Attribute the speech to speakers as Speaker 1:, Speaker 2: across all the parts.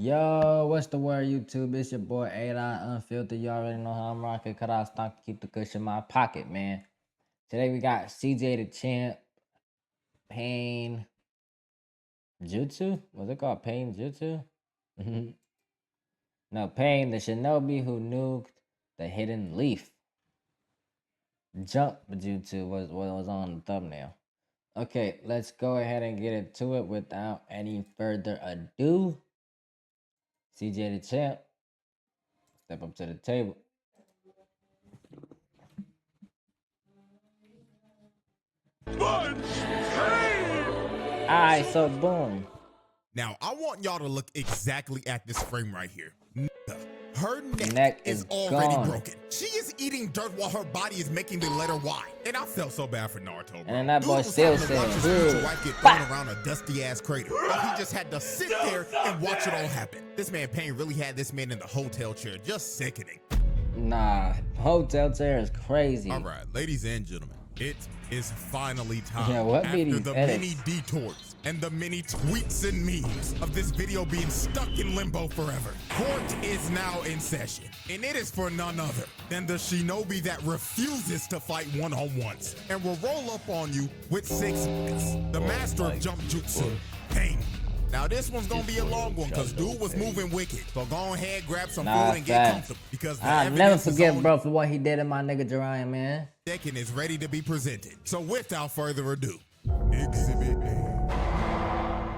Speaker 1: Yo, what's the word, YouTube? It's your boy 8-Eye Unfiltered. You already know how I'm rocking. Cut out stock to keep the cushion in my pocket, man. Today we got CJDACHAMP, Pain Jutsu. Was it called Pain Jutsu? No, Pain, the shinobi who nuked the hidden leaf. Jump Jutsu was what was on the thumbnail. Okay, let's go ahead and get into it without any further ado. CJDACHAMP, step up to the table. Alright, so boom.
Speaker 2: Now, I want y'all to look exactly at this frame right here. Her
Speaker 1: Neck
Speaker 2: is
Speaker 1: is
Speaker 2: already
Speaker 1: gone.
Speaker 2: broken. She is eating dirt while her body is making the letter Y. And I felt so bad for Naruto, bro.
Speaker 1: And then that boy
Speaker 2: was
Speaker 1: still
Speaker 2: having to watch his
Speaker 1: said,
Speaker 2: future wife get thrown around a dusty-ass crater. While he just had to sit there and watch it all happen. This man Pain really had this man in the hotel chair, just sickening.
Speaker 1: Nah, hotel chair is crazy.
Speaker 2: All right, ladies and gentlemen, it is finally time.
Speaker 1: Yeah, what
Speaker 2: after
Speaker 1: these
Speaker 2: the
Speaker 1: edits?
Speaker 2: many detours and the many tweets and memes of this video being stuck in limbo forever. Court is now in session, and it is for none other than the shinobi that refuses to fight one-on-ones and will roll up on you with 6 minutes. The master of jump jutsu, Pain. Now this one's gonna be a long one because dude was moving wicked. So go ahead, grab some food and get comfortable because the
Speaker 1: I'll never
Speaker 2: evidence is
Speaker 1: forget,
Speaker 2: on
Speaker 1: bro, for what he did in my nigga Jiraiya, man.
Speaker 2: deck and is ready to be presented. So without further ado, Exhibit A.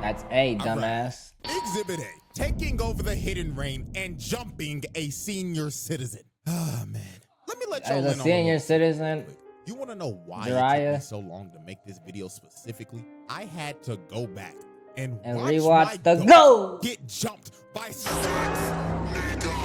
Speaker 1: That's A,
Speaker 2: All right.
Speaker 1: dumbass.
Speaker 2: Exhibit A, taking over the hidden reign and jumping a senior citizen. Ah, man. Let me let y'all
Speaker 1: As
Speaker 2: in
Speaker 1: a
Speaker 2: on
Speaker 1: senior
Speaker 2: little
Speaker 1: citizen,
Speaker 2: You want to know why it
Speaker 1: Jiraiya.
Speaker 2: took me so long to make this video specifically? I had to go back and watch
Speaker 1: rewatch
Speaker 2: my
Speaker 1: the
Speaker 2: goat
Speaker 1: GOAT.
Speaker 2: get jumped by 6 niggas.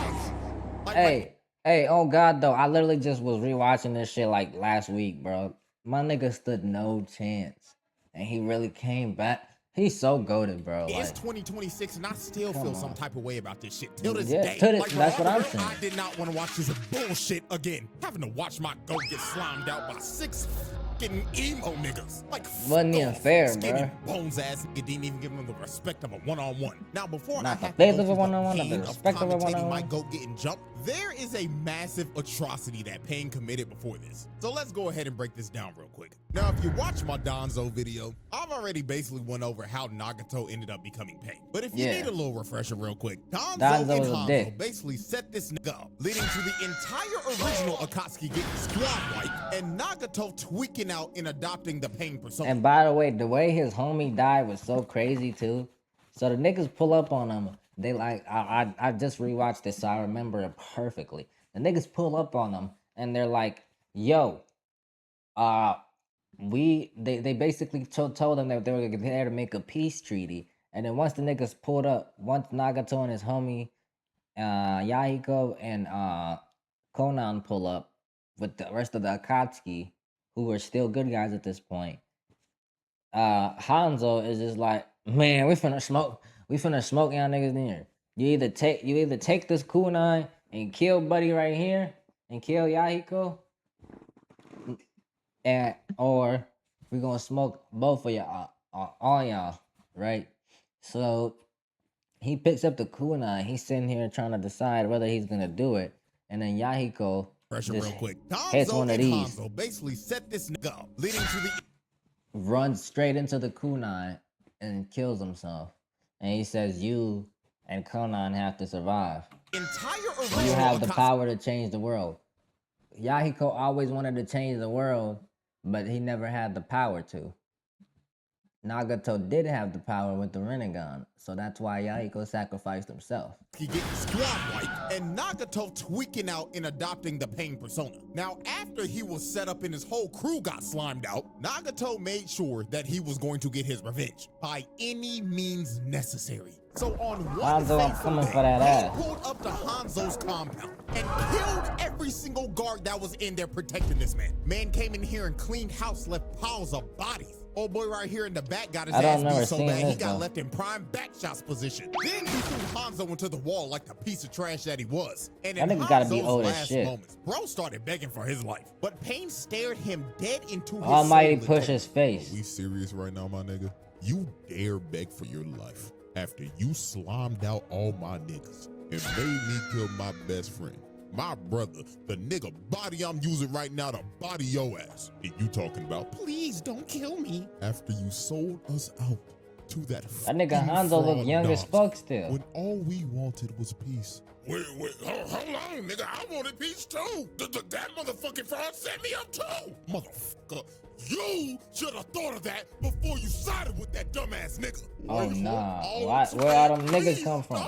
Speaker 2: Like,
Speaker 1: Hey, oh God, though, I literally just was rewatching this shit like last week, bro. My nigga stood no chance, and he really came back. He's so goated, bro.
Speaker 2: It's
Speaker 1: Like,
Speaker 2: 2026 and I still feel some type of way about this shit till this
Speaker 1: Yeah,
Speaker 2: day.
Speaker 1: to this-
Speaker 2: Like,
Speaker 1: that's
Speaker 2: bro,
Speaker 1: what I'm
Speaker 2: for real,
Speaker 1: saying.
Speaker 2: I did not want to watch this bullshit again. Having to watch my goat get slimed out by 6 fucking emo niggas. Like,
Speaker 1: Wasn't even fair,
Speaker 2: skinny
Speaker 1: bruh.
Speaker 2: bones ass nigga didn't even give him the respect of a one-on-one. Now, before
Speaker 1: Not
Speaker 2: I
Speaker 1: the
Speaker 2: have to
Speaker 1: faith
Speaker 2: go
Speaker 1: of a
Speaker 2: through the
Speaker 1: one-on-one, not the
Speaker 2: pain of
Speaker 1: respect of a
Speaker 2: commentating my
Speaker 1: one-on-one.
Speaker 2: goat getting jumped, there is a massive atrocity that Pain committed before this. So let's go ahead and break this down real quick. Now, if you watch my Donzo video, I've already basically went over how Nagato ended up becoming Pain. But if you
Speaker 1: Yeah.
Speaker 2: need a little refresher real quick, Donzo
Speaker 1: Danzo
Speaker 2: and
Speaker 1: was a
Speaker 2: Hanzo
Speaker 1: dick.
Speaker 2: basically set this nigga up, leading to the entire original Akatsuki getting squad wiped and Nagato tweaking out and adopting the Pain persona.
Speaker 1: and by the way his homie died was so crazy too. So the niggas pull up on him. They like, I just rewatched this, so I remember it perfectly. The niggas pull up on him, and they're like, "Yo, they basically told them that they were there to make a peace treaty." And then once the niggas pulled up, once Nagato and his homie Yahiko and Conan pull up with the rest of the Akatsuki, who were still good guys at this point, Hanzo is just like, "Man, we finna smoke y'all niggas in here. You either take this kunai and kill Buddy right here and kill Yahiko, and or we gonna smoke both of y'all, all y'all, right?" So he picks up the kunai. He's sitting here trying to decide whether he's gonna do it, and then Yahiko
Speaker 2: Pressure
Speaker 1: just
Speaker 2: real quick.
Speaker 1: hits
Speaker 2: Donzo
Speaker 1: one of
Speaker 2: and
Speaker 1: these,
Speaker 2: Hanzo basically set this nigga up, leading to the
Speaker 1: runs straight into the kunai and kills himself. And he says, "You and Conan have to survive.
Speaker 2: entire original
Speaker 1: You have the
Speaker 2: Akatsuki
Speaker 1: power to change the world." Yahiko always wanted to change the world, but he never had the power to. Nagato did have the power with the Rinnegan, so that's why Yahiko sacrificed himself.
Speaker 2: He getting squad wiped and Nagato tweaking out and adopting the Pain persona. Now, after he was set up and his whole crew got slimed out, Nagato made sure that he was going to get his revenge by any means necessary. So on one
Speaker 1: Hanzo, I'm
Speaker 2: fateful
Speaker 1: coming
Speaker 2: day,
Speaker 1: for that
Speaker 2: he
Speaker 1: ass.
Speaker 2: pulled up to Hanzo's compound and killed every single guard that was in there protecting this man. Man came in here and cleaned house, left piles of bodies. Old boy right here in the back got his
Speaker 1: I don't
Speaker 2: ass
Speaker 1: remember
Speaker 2: beat so
Speaker 1: seeing
Speaker 2: bad he
Speaker 1: this,
Speaker 2: got
Speaker 1: though.
Speaker 2: left in prime back shots position. Then he threw Hanzo into the wall like the piece of trash that he was. And in
Speaker 1: That nigga gotta be
Speaker 2: Hanzo's
Speaker 1: old as
Speaker 2: last
Speaker 1: shit.
Speaker 2: moments, bro started begging for his life. But Pain stared him dead into his
Speaker 1: Almighty
Speaker 2: soul and
Speaker 1: push
Speaker 2: told
Speaker 1: his face.
Speaker 2: we serious right now, my nigga? You dare beg for your life after you slimed out all my niggas and made me kill my best friend, my brother, the nigga body I'm using right now to body your ass. And you talking about, please don't kill me, after you sold us out to that
Speaker 1: nigga Hanzo look young as fuck still.
Speaker 2: When all we wanted was peace. Wait, hold on, nigga. I wanted peace too. That motherfucking fraud set me up too. Motherfucker, you should have thought of that before you sided with that dumbass nigga.
Speaker 1: Oh nah, where all them niggas come from?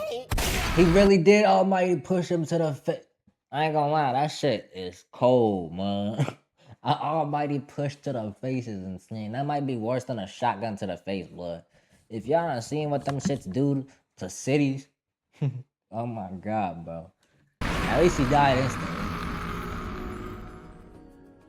Speaker 1: He really did almighty push him to the face. I ain't gonna lie, that shit is cold, man. Almighty push to the face is insane. That might be worse than a shotgun to the face, blood. If y'all not seen what them shits do to cities, oh my god, bro. At least he died instantly.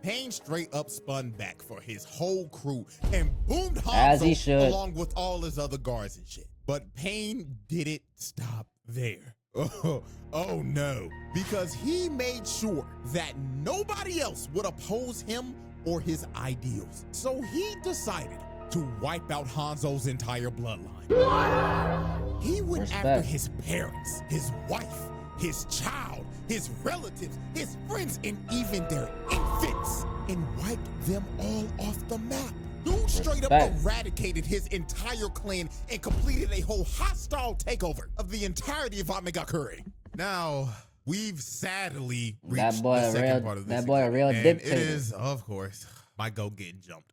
Speaker 2: Pain straight up spun back for his whole crew and boomed
Speaker 1: As he
Speaker 2: Hanzo
Speaker 1: should.
Speaker 2: along with all his other guards and shit. But Pain didn't stop there. Oh no, because he made sure that nobody else would oppose him or his ideals. So he decided to wipe out Hanzo's entire bloodline. He went after his parents, his wife, his child, his relatives, his friends, and even their infants, and wiped them all off the map. Dude straight up eradicated his entire clan and completed a whole hostile takeover of the entirety of Amegakure. Now, we've sadly reached the second part of this.
Speaker 1: That boy a real
Speaker 2: and
Speaker 1: dictator.
Speaker 2: it is, of course, my goat getting jumped.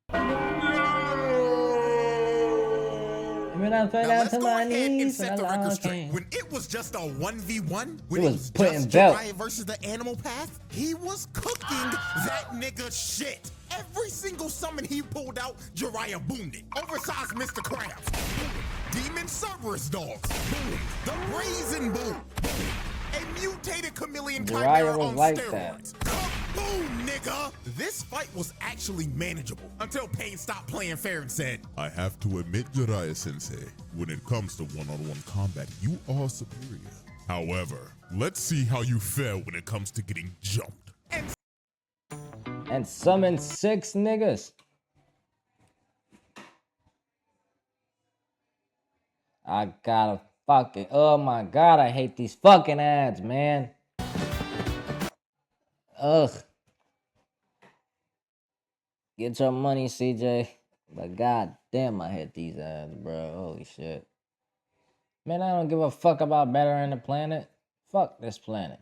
Speaker 1: Now let's
Speaker 2: go ahead and set the record straight. When it was just a 1v1, when it was
Speaker 1: putting
Speaker 2: just
Speaker 1: belt
Speaker 2: Jiraiya versus the animal path, he was cooking that nigga shit. Every single summon he pulled out, Jiraiya boomed it. Oversized Mr. Krabs, boom. Demon Cerberus dogs, boom. The Brazen boom, boom. A mutated chameleon chimera on steroids. Kaboom, nigga! This fight was actually manageable until Pain stopped playing fair and said, I have to admit, Jiraiya-sensei, when it comes to one-on-one combat, you are superior. However, let's see how you fare when it comes to getting jumped.
Speaker 1: And summon 6 niggas. I gotta fucking, oh my god, I hate these fucking ads, man. Ugh. Get your money, CJ. But god damn, I hate these ads, bro. Holy shit. Man, I don't give a fuck about bettering the planet. Fuck this planet.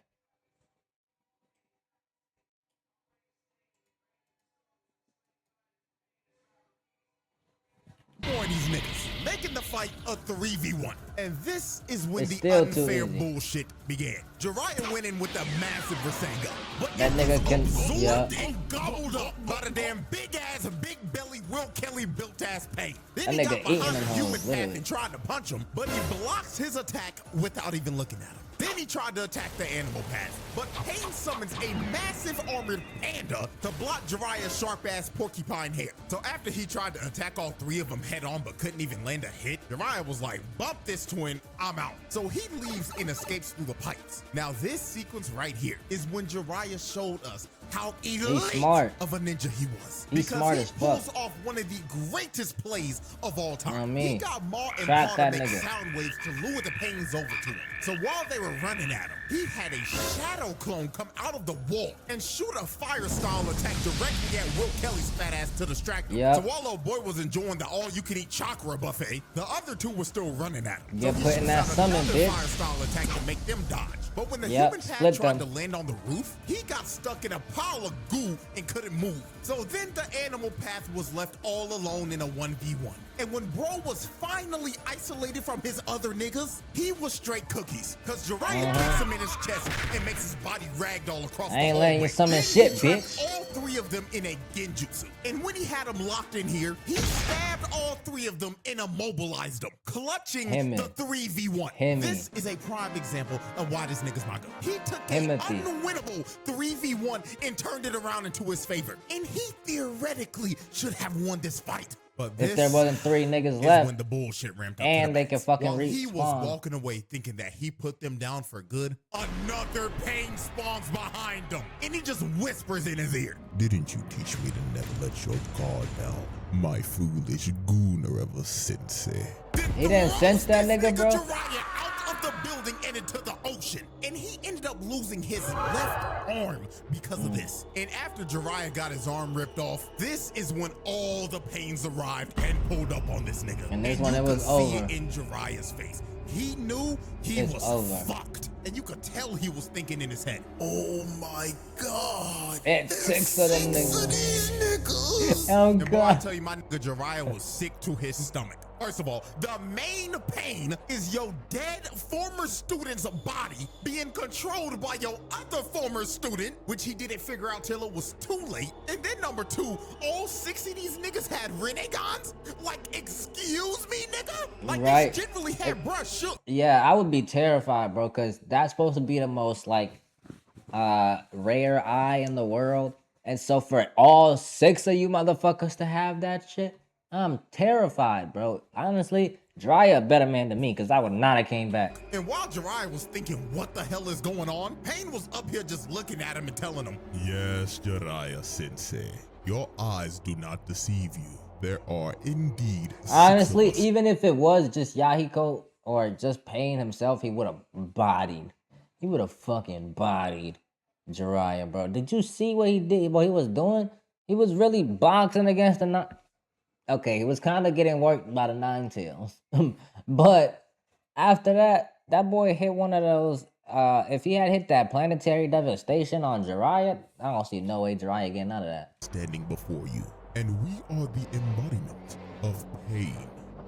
Speaker 2: For these niggas, making the fight a 3v1. And this is when
Speaker 1: It's
Speaker 2: the
Speaker 1: still too
Speaker 2: unfair
Speaker 1: easy.
Speaker 2: bullshit began. Jiraiya went in with a massive Rasengan, but
Speaker 1: That
Speaker 2: it
Speaker 1: nigga
Speaker 2: was
Speaker 1: can-
Speaker 2: absorbed
Speaker 1: yeah.
Speaker 2: and gobbled up by the damn big ass, big belly, Will Kelly built ass Pain. Then
Speaker 1: That
Speaker 2: he
Speaker 1: nigga
Speaker 2: got
Speaker 1: eating
Speaker 2: behind
Speaker 1: them
Speaker 2: the
Speaker 1: hoes,
Speaker 2: human path
Speaker 1: literally.
Speaker 2: and tried to punch him, but he blocks his attack without even looking at him. Then he tried to attack the animal path, but Pain summons a massive armored panda to block Jiraiya's sharp-ass porcupine hair. So after he tried to attack all 3 of them head-on but couldn't even land a hit, Jiraiya was like, bump this twin, I'm out. So he leaves and escapes through the pipes. Now this sequence right here is when Jiraiya showed us how elite
Speaker 1: smart.
Speaker 2: of a ninja he was.
Speaker 1: He's
Speaker 2: because
Speaker 1: smart
Speaker 2: he
Speaker 1: as fuck.
Speaker 2: pulls off one of the greatest plays of all time.
Speaker 1: You know what I mean?
Speaker 2: He got Maul and
Speaker 1: Trap
Speaker 2: Paul to
Speaker 1: that
Speaker 2: make
Speaker 1: nigga.
Speaker 2: sound waves to lure the Pains over to him. So while they were running at him, he had a shadow clone come out of the wall and shoot a fire style attack directly at Will Kelly's fat ass to distract him.
Speaker 1: Yep.
Speaker 2: So while old boy was enjoying the all-you-can-eat chakra buffet, the other 2 were still running at him.
Speaker 1: Get
Speaker 2: so
Speaker 1: put
Speaker 2: he
Speaker 1: in
Speaker 2: shoots
Speaker 1: that
Speaker 2: out
Speaker 1: summon,
Speaker 2: another
Speaker 1: bitch.
Speaker 2: fire style attack to make them dodge. But when the
Speaker 1: Yep,
Speaker 2: human
Speaker 1: split
Speaker 2: pad tried
Speaker 1: them.
Speaker 2: to land on the roof, he got stuck in a pile of goo and couldn't move. So then the animal path was left all alone in a 1v1. And when bro was finally isolated from his other niggas, he was straight cookies. Cause Jiraiya kicks him in his chest and makes his body ragged all across the
Speaker 1: I ain't letting you
Speaker 2: hallway.
Speaker 1: summon
Speaker 2: Then
Speaker 1: shit,
Speaker 2: he trapped
Speaker 1: bitch.
Speaker 2: all 3 of them in a genjutsu. And when he had them locked in here, he stabbed all 3 of them and immobilized them, clutching
Speaker 1: Himmy.
Speaker 2: the 3v1.
Speaker 1: Himmy.
Speaker 2: This is a prime example of why this nigga's my go. He took
Speaker 1: Timothy.
Speaker 2: an unwinnable 3v1 and turned it around into his favor. And he theoretically should have won this fight. But
Speaker 1: if there wasn't 3 niggas
Speaker 2: is
Speaker 1: left,
Speaker 2: when the bullshit ramped up
Speaker 1: and
Speaker 2: to the
Speaker 1: they can
Speaker 2: max.
Speaker 1: fucking
Speaker 2: While he was
Speaker 1: respawn.
Speaker 2: walking away thinking that he put them down for good, another pain spawns behind him, and he just whispers in his ear, "Didn't you teach me to never let your guard down, my foolish gooner of a sensei?"
Speaker 1: He didn't sense that nigga, bro.
Speaker 2: Jiraiya out of the building and into the ocean, and he ended up losing his left arm because of this. And after Jiraiya got his arm ripped off, this is when all the pains arrived and pulled up on this nigga.
Speaker 1: And this one, it was
Speaker 2: see
Speaker 1: over.
Speaker 2: it in Jiraiya's face. He knew he
Speaker 1: It's
Speaker 2: was
Speaker 1: over.
Speaker 2: fucked, and you could tell he was thinking in his head, "Oh my god,
Speaker 1: It's 6 of them niggas.
Speaker 2: these niggas."
Speaker 1: Oh
Speaker 2: And boy, I
Speaker 1: god.
Speaker 2: tell you, my nigga Jiraiya was sick to his stomach. First of all, the main pain is your dead former student's body being controlled by your other former student, which he didn't figure out till it was too late. And then number 2, all 6 of these niggas had renegons? Like, excuse me, nigga? Like,
Speaker 1: Right.
Speaker 2: they generally had brush shook.
Speaker 1: Yeah, I would be terrified, bro, because that's supposed to be the most like rare eye in the world. And so for all 6 of you motherfuckers to have that shit, I'm terrified, bro. Honestly, Jiraiya a better man than me, because I would not have came back.
Speaker 2: And while Jiraiya was thinking, what the hell is going on? Pain was up here just looking at him and telling him, "Yes, Jiraiya sensei, your eyes do not deceive you. There are indeed 6
Speaker 1: Honestly,
Speaker 2: of us."
Speaker 1: even if it was just Yahiko or just Pain himself, he would have bodied. He would have fucking bodied Jiraiya, bro. Did you see what he did? What he was doing? He was really boxing against the Okay, he was kind of getting worked by the Nine Tails. But after that, that boy hit one of those. If he had hit that planetary devastation on Jiraiya, I don't see no way Jiraiya getting out of that.
Speaker 2: Standing before you, and we are the embodiment of pain.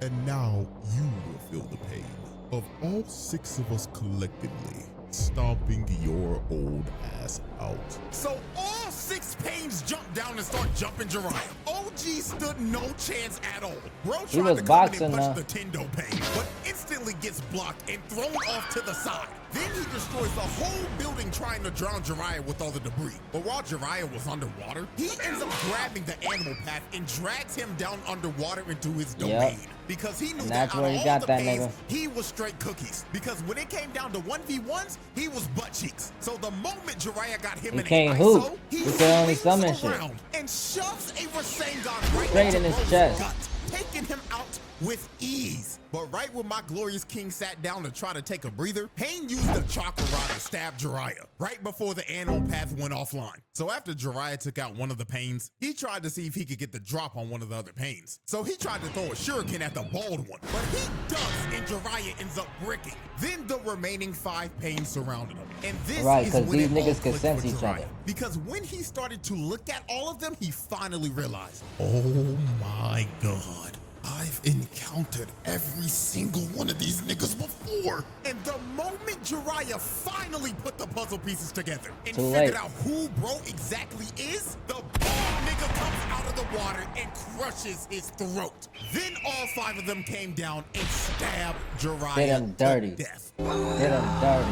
Speaker 2: And now you will feel the pain of all 6 of us collectively stomping your old ass out. So all 6 pains jumped down and start jumping Jiraiya. OG stood no chance at all. Bro
Speaker 1: He
Speaker 2: tried
Speaker 1: was
Speaker 2: to come in
Speaker 1: boxing,
Speaker 2: and punch
Speaker 1: though.
Speaker 2: the Tendo pain, but instantly gets blocked and thrown off to the side. Then he destroys the whole building trying to drown Jiraiya with all the debris. But while Jiraiya was underwater, he ends up grabbing the animal path and drags him down underwater into his domain. Because he knew
Speaker 1: And
Speaker 2: that
Speaker 1: that's
Speaker 2: out
Speaker 1: where
Speaker 2: of
Speaker 1: he
Speaker 2: all
Speaker 1: got
Speaker 2: the
Speaker 1: that
Speaker 2: pains,
Speaker 1: nigga.
Speaker 2: he was straight cookies. Because when it came down to 1v1s, he was butt cheeks. So the moment Jiraiya got him
Speaker 1: He
Speaker 2: in
Speaker 1: can't
Speaker 2: an
Speaker 1: hoop.
Speaker 2: ISO,
Speaker 1: He can only
Speaker 2: swings
Speaker 1: summon shit.
Speaker 2: around and shoves a Rasengan right
Speaker 1: Straight
Speaker 2: into
Speaker 1: in his
Speaker 2: Bro's
Speaker 1: chest.
Speaker 2: gut, taking him out with ease. But right when my glorious king sat down to try to take a breather, Pain used the chakra rod to stab Jiraiya right before the animal path went offline. So after Jiraiya took out one of the pains, he tried to see if he could get the drop on one of the other pains. So he tried to throw a shuriken at the bald one, but he ducks and Jiraiya ends up bricking. Then the remaining 5 pains surrounded him. And this
Speaker 1: Right,
Speaker 2: is
Speaker 1: 'cause
Speaker 2: when
Speaker 1: these
Speaker 2: it all
Speaker 1: niggas could
Speaker 2: clicked
Speaker 1: sense
Speaker 2: for
Speaker 1: each
Speaker 2: Jiraiya.
Speaker 1: other.
Speaker 2: Because when he started to look at all of them, he finally realized, oh my god, I've encountered every single one of these niggas before. And the moment Jiraiya finally put the puzzle pieces together and
Speaker 1: Too
Speaker 2: figured
Speaker 1: late.
Speaker 2: out who bro exactly is, the bald nigga comes out of the water and crushes his throat. Then all 5 of them came down and stabbed Jiraiya
Speaker 1: Did him dirty.
Speaker 2: to death.
Speaker 1: Did him dirty.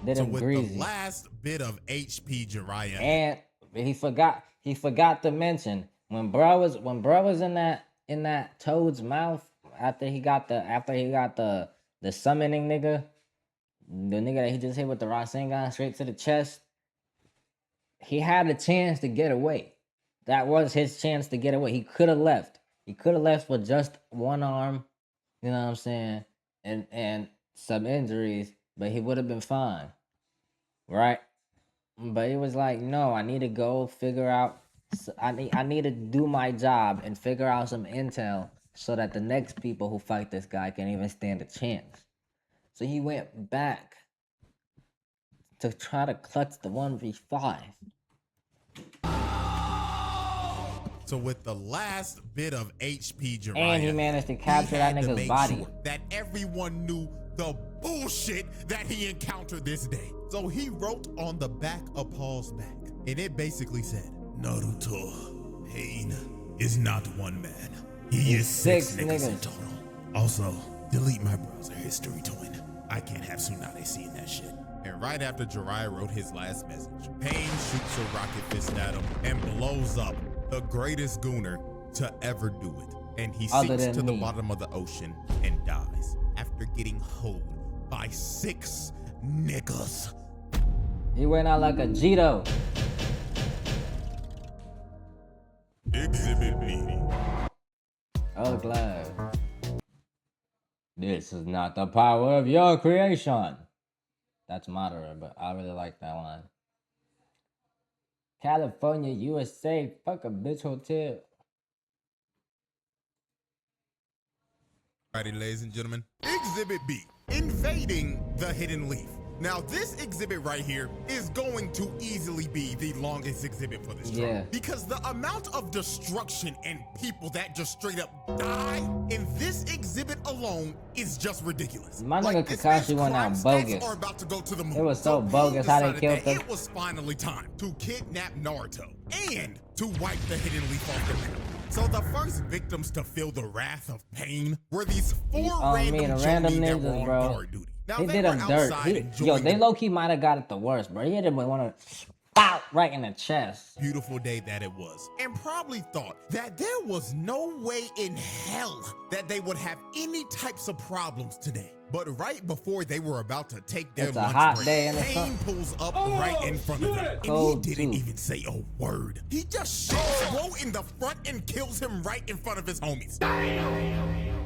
Speaker 1: Did
Speaker 2: So
Speaker 1: him
Speaker 2: with
Speaker 1: greasy.
Speaker 2: the last bit of HP Jiraiya,
Speaker 1: And he forgot to mention when bro was in that toad's mouth after he got the summoning nigga, the nigga that he just hit with the Rasengan straight to the chest. He had a chance to get away. That was his chance to get away. He could have left. He could have left with just one arm, you know what I'm saying, and some injuries, but he would have been fine, right? But it was like, no, I need to go figure out. I need to do my job and figure out some intel so that the next people who fight this guy can even stand a chance. So he went back to try to clutch the 1v5.
Speaker 2: so with the last bit of HP Jiraiya,
Speaker 1: And he managed to
Speaker 2: he
Speaker 1: capture that
Speaker 2: had to
Speaker 1: nigga's
Speaker 2: make
Speaker 1: body.
Speaker 2: sure that everyone knew the bullshit that he encountered this day. So he wrote on the back of Paul's back, and it basically said, Naruto, Pain is not one man. He is 6 niggas in total. Also, delete my browser history, twin. I can't have Tsunade seeing that shit. And right after Jiraiya wrote his last message, Pain shoots a rocket fist at him and blows up the greatest gooner to ever do it. And he
Speaker 1: Other
Speaker 2: sinks
Speaker 1: than
Speaker 2: to the
Speaker 1: me.
Speaker 2: bottom of the ocean and dies after getting hoed by 6 niggas.
Speaker 1: He went out like a Jito.
Speaker 2: Exhibit B.
Speaker 1: Oh, glad. This is not the power of your creation. That's moderate, but I really like that line. California, USA, fuck a bitch hotel.
Speaker 2: Alrighty, ladies and gentlemen. Exhibit B. Invading the Hidden Leaf. Now, this exhibit right here is going to easily be the longest exhibit for this
Speaker 1: Yeah.
Speaker 2: drop. Because the amount of destruction and people that just straight up die in this exhibit alone is just ridiculous.
Speaker 1: My nigga
Speaker 2: this
Speaker 1: Kakashi
Speaker 2: man's
Speaker 1: went out
Speaker 2: crime stats
Speaker 1: bogus.
Speaker 2: are about to go to the moon.
Speaker 1: It was so
Speaker 2: Pain
Speaker 1: bogus how they
Speaker 2: decided
Speaker 1: killed
Speaker 2: that
Speaker 1: them.
Speaker 2: It was finally time to kidnap Naruto and to wipe the Hidden Leaf off the map. So the first victims to feel the wrath of Pain were these 4 random
Speaker 1: random
Speaker 2: Jonin that were
Speaker 1: ninjas,
Speaker 2: on
Speaker 1: bro.
Speaker 2: guard duty. Now,
Speaker 1: He
Speaker 2: they
Speaker 1: did
Speaker 2: were
Speaker 1: him dirt.
Speaker 2: outside
Speaker 1: Yo,
Speaker 2: enjoying
Speaker 1: they
Speaker 2: the
Speaker 1: low-key might have got it the worst, bro. He hit him with one of bow, right in the chest.
Speaker 2: beautiful day that it was, and probably thought that there was no way in hell that they would have any types of problems today. But right before they were about to take their
Speaker 1: It's a
Speaker 2: lunch
Speaker 1: hot
Speaker 2: break,
Speaker 1: day in the
Speaker 2: Pain
Speaker 1: sun.
Speaker 2: pulls up right in front of them, and
Speaker 1: Cold
Speaker 2: he didn't
Speaker 1: too.
Speaker 2: even say a word. He just shoots Bro in the front and kills him right in front of his homies.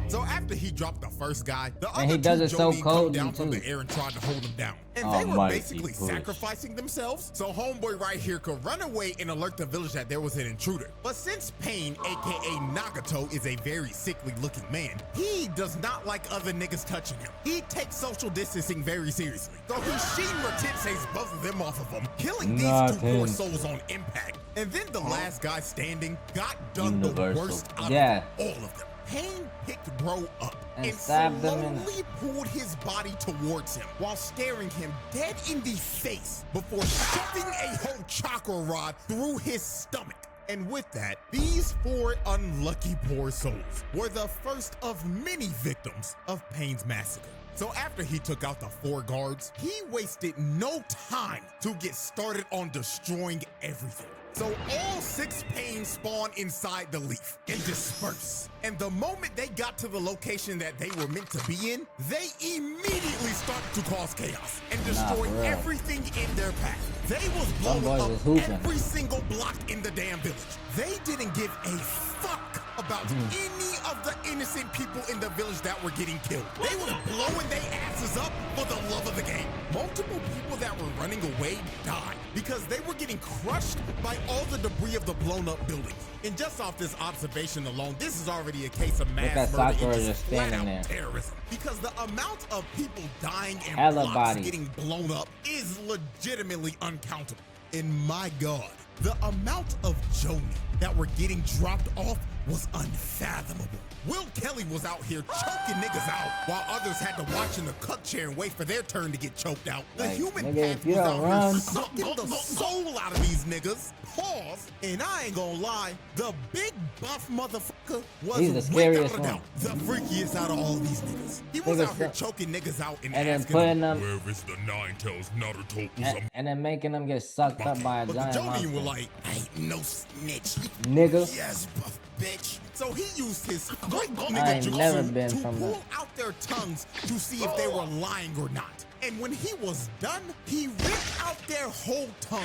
Speaker 2: So after he dropped the first guy, the
Speaker 1: And he
Speaker 2: other
Speaker 1: does
Speaker 2: 2
Speaker 1: it so
Speaker 2: Jonin come
Speaker 1: cold
Speaker 2: down from
Speaker 1: too.
Speaker 2: the air and tried to hold him down. And
Speaker 1: Oh,
Speaker 2: they were
Speaker 1: mighty
Speaker 2: basically
Speaker 1: push.
Speaker 2: sacrificing themselves, so homeboy right here could run away and alert the village that there was an intruder. But since Pain, aka Nagato, is a very sickly looking man, he does not like other niggas touching him. He takes social distancing very seriously. So he Shinra Tensei's both of them off of him, killing these 2 poor
Speaker 1: Nothing.
Speaker 2: souls on impact. And then the last guy standing got done
Speaker 1: Universal.
Speaker 2: the worst out
Speaker 1: Yeah.
Speaker 2: of all of them. Pain picked bro up
Speaker 1: And
Speaker 2: and
Speaker 1: stabbed him in-
Speaker 2: slowly pulled his body towards him while staring him dead in the face before shoving a whole chakra rod through his stomach. And with that, these 4 unlucky poor souls were the first of many victims of Pain's massacre. So after he took out the 4 guards, he wasted no time to get started on destroying everything. So all 6 Pains spawn inside the leaf and disperse. And the moment they got to the location that they were meant to be in, they immediately start to cause chaos and destroy
Speaker 1: for real.
Speaker 2: everything in their path. They was
Speaker 1: Them
Speaker 2: blowing
Speaker 1: boys
Speaker 2: up
Speaker 1: was hooping.
Speaker 2: every single block in the damn village. They didn't give a fuck about any of the innocent people in the village that were getting killed. They was blowing their asses up for the love of the game. Multiple people that were running away died because they were getting crushed by all the debris of the blown up buildings. And just off this observation alone, this is already a case of mass
Speaker 1: at
Speaker 2: murder
Speaker 1: Sakura
Speaker 2: and
Speaker 1: just
Speaker 2: flat
Speaker 1: standing
Speaker 2: out
Speaker 1: there.
Speaker 2: terrorism. Because the amount of people dying and
Speaker 1: Hella
Speaker 2: blocks
Speaker 1: bodies.
Speaker 2: getting blown up is legitimately uncountable. And my God, the amount of Jonin that were getting dropped off was unfathomable. Will Kelly was out here choking niggas out while others had to watch in the cuck chair and wait for their turn to get choked out. The
Speaker 1: Like,
Speaker 2: human
Speaker 1: nigga,
Speaker 2: path
Speaker 1: if you
Speaker 2: was
Speaker 1: don't
Speaker 2: out
Speaker 1: run-
Speaker 2: here sucking the soul out of these niggas. Pause. And I ain't gonna lie, the big buff motherfucker was
Speaker 1: He's the
Speaker 2: without
Speaker 1: scariest
Speaker 2: a doubt the freakiest out of all these niggas. He was
Speaker 1: Niggas
Speaker 2: out here
Speaker 1: suck.
Speaker 2: choking niggas out and
Speaker 1: And then
Speaker 2: asking
Speaker 1: putting
Speaker 2: them,
Speaker 1: them-
Speaker 2: where is the Nine Tails Naruto?
Speaker 1: And then making them get sucked up by a
Speaker 2: But the
Speaker 1: giant
Speaker 2: Jonin were
Speaker 1: monster.
Speaker 2: like, I ain't no snitch.
Speaker 1: Nigga.
Speaker 2: Yes, buff bitch. So he used his great
Speaker 1: I
Speaker 2: nigga
Speaker 1: ain't never
Speaker 2: jutsu
Speaker 1: been
Speaker 2: to
Speaker 1: from
Speaker 2: pull
Speaker 1: that.
Speaker 2: out their tongues to see if they were lying or not. And when he was done, he ripped out their whole tongue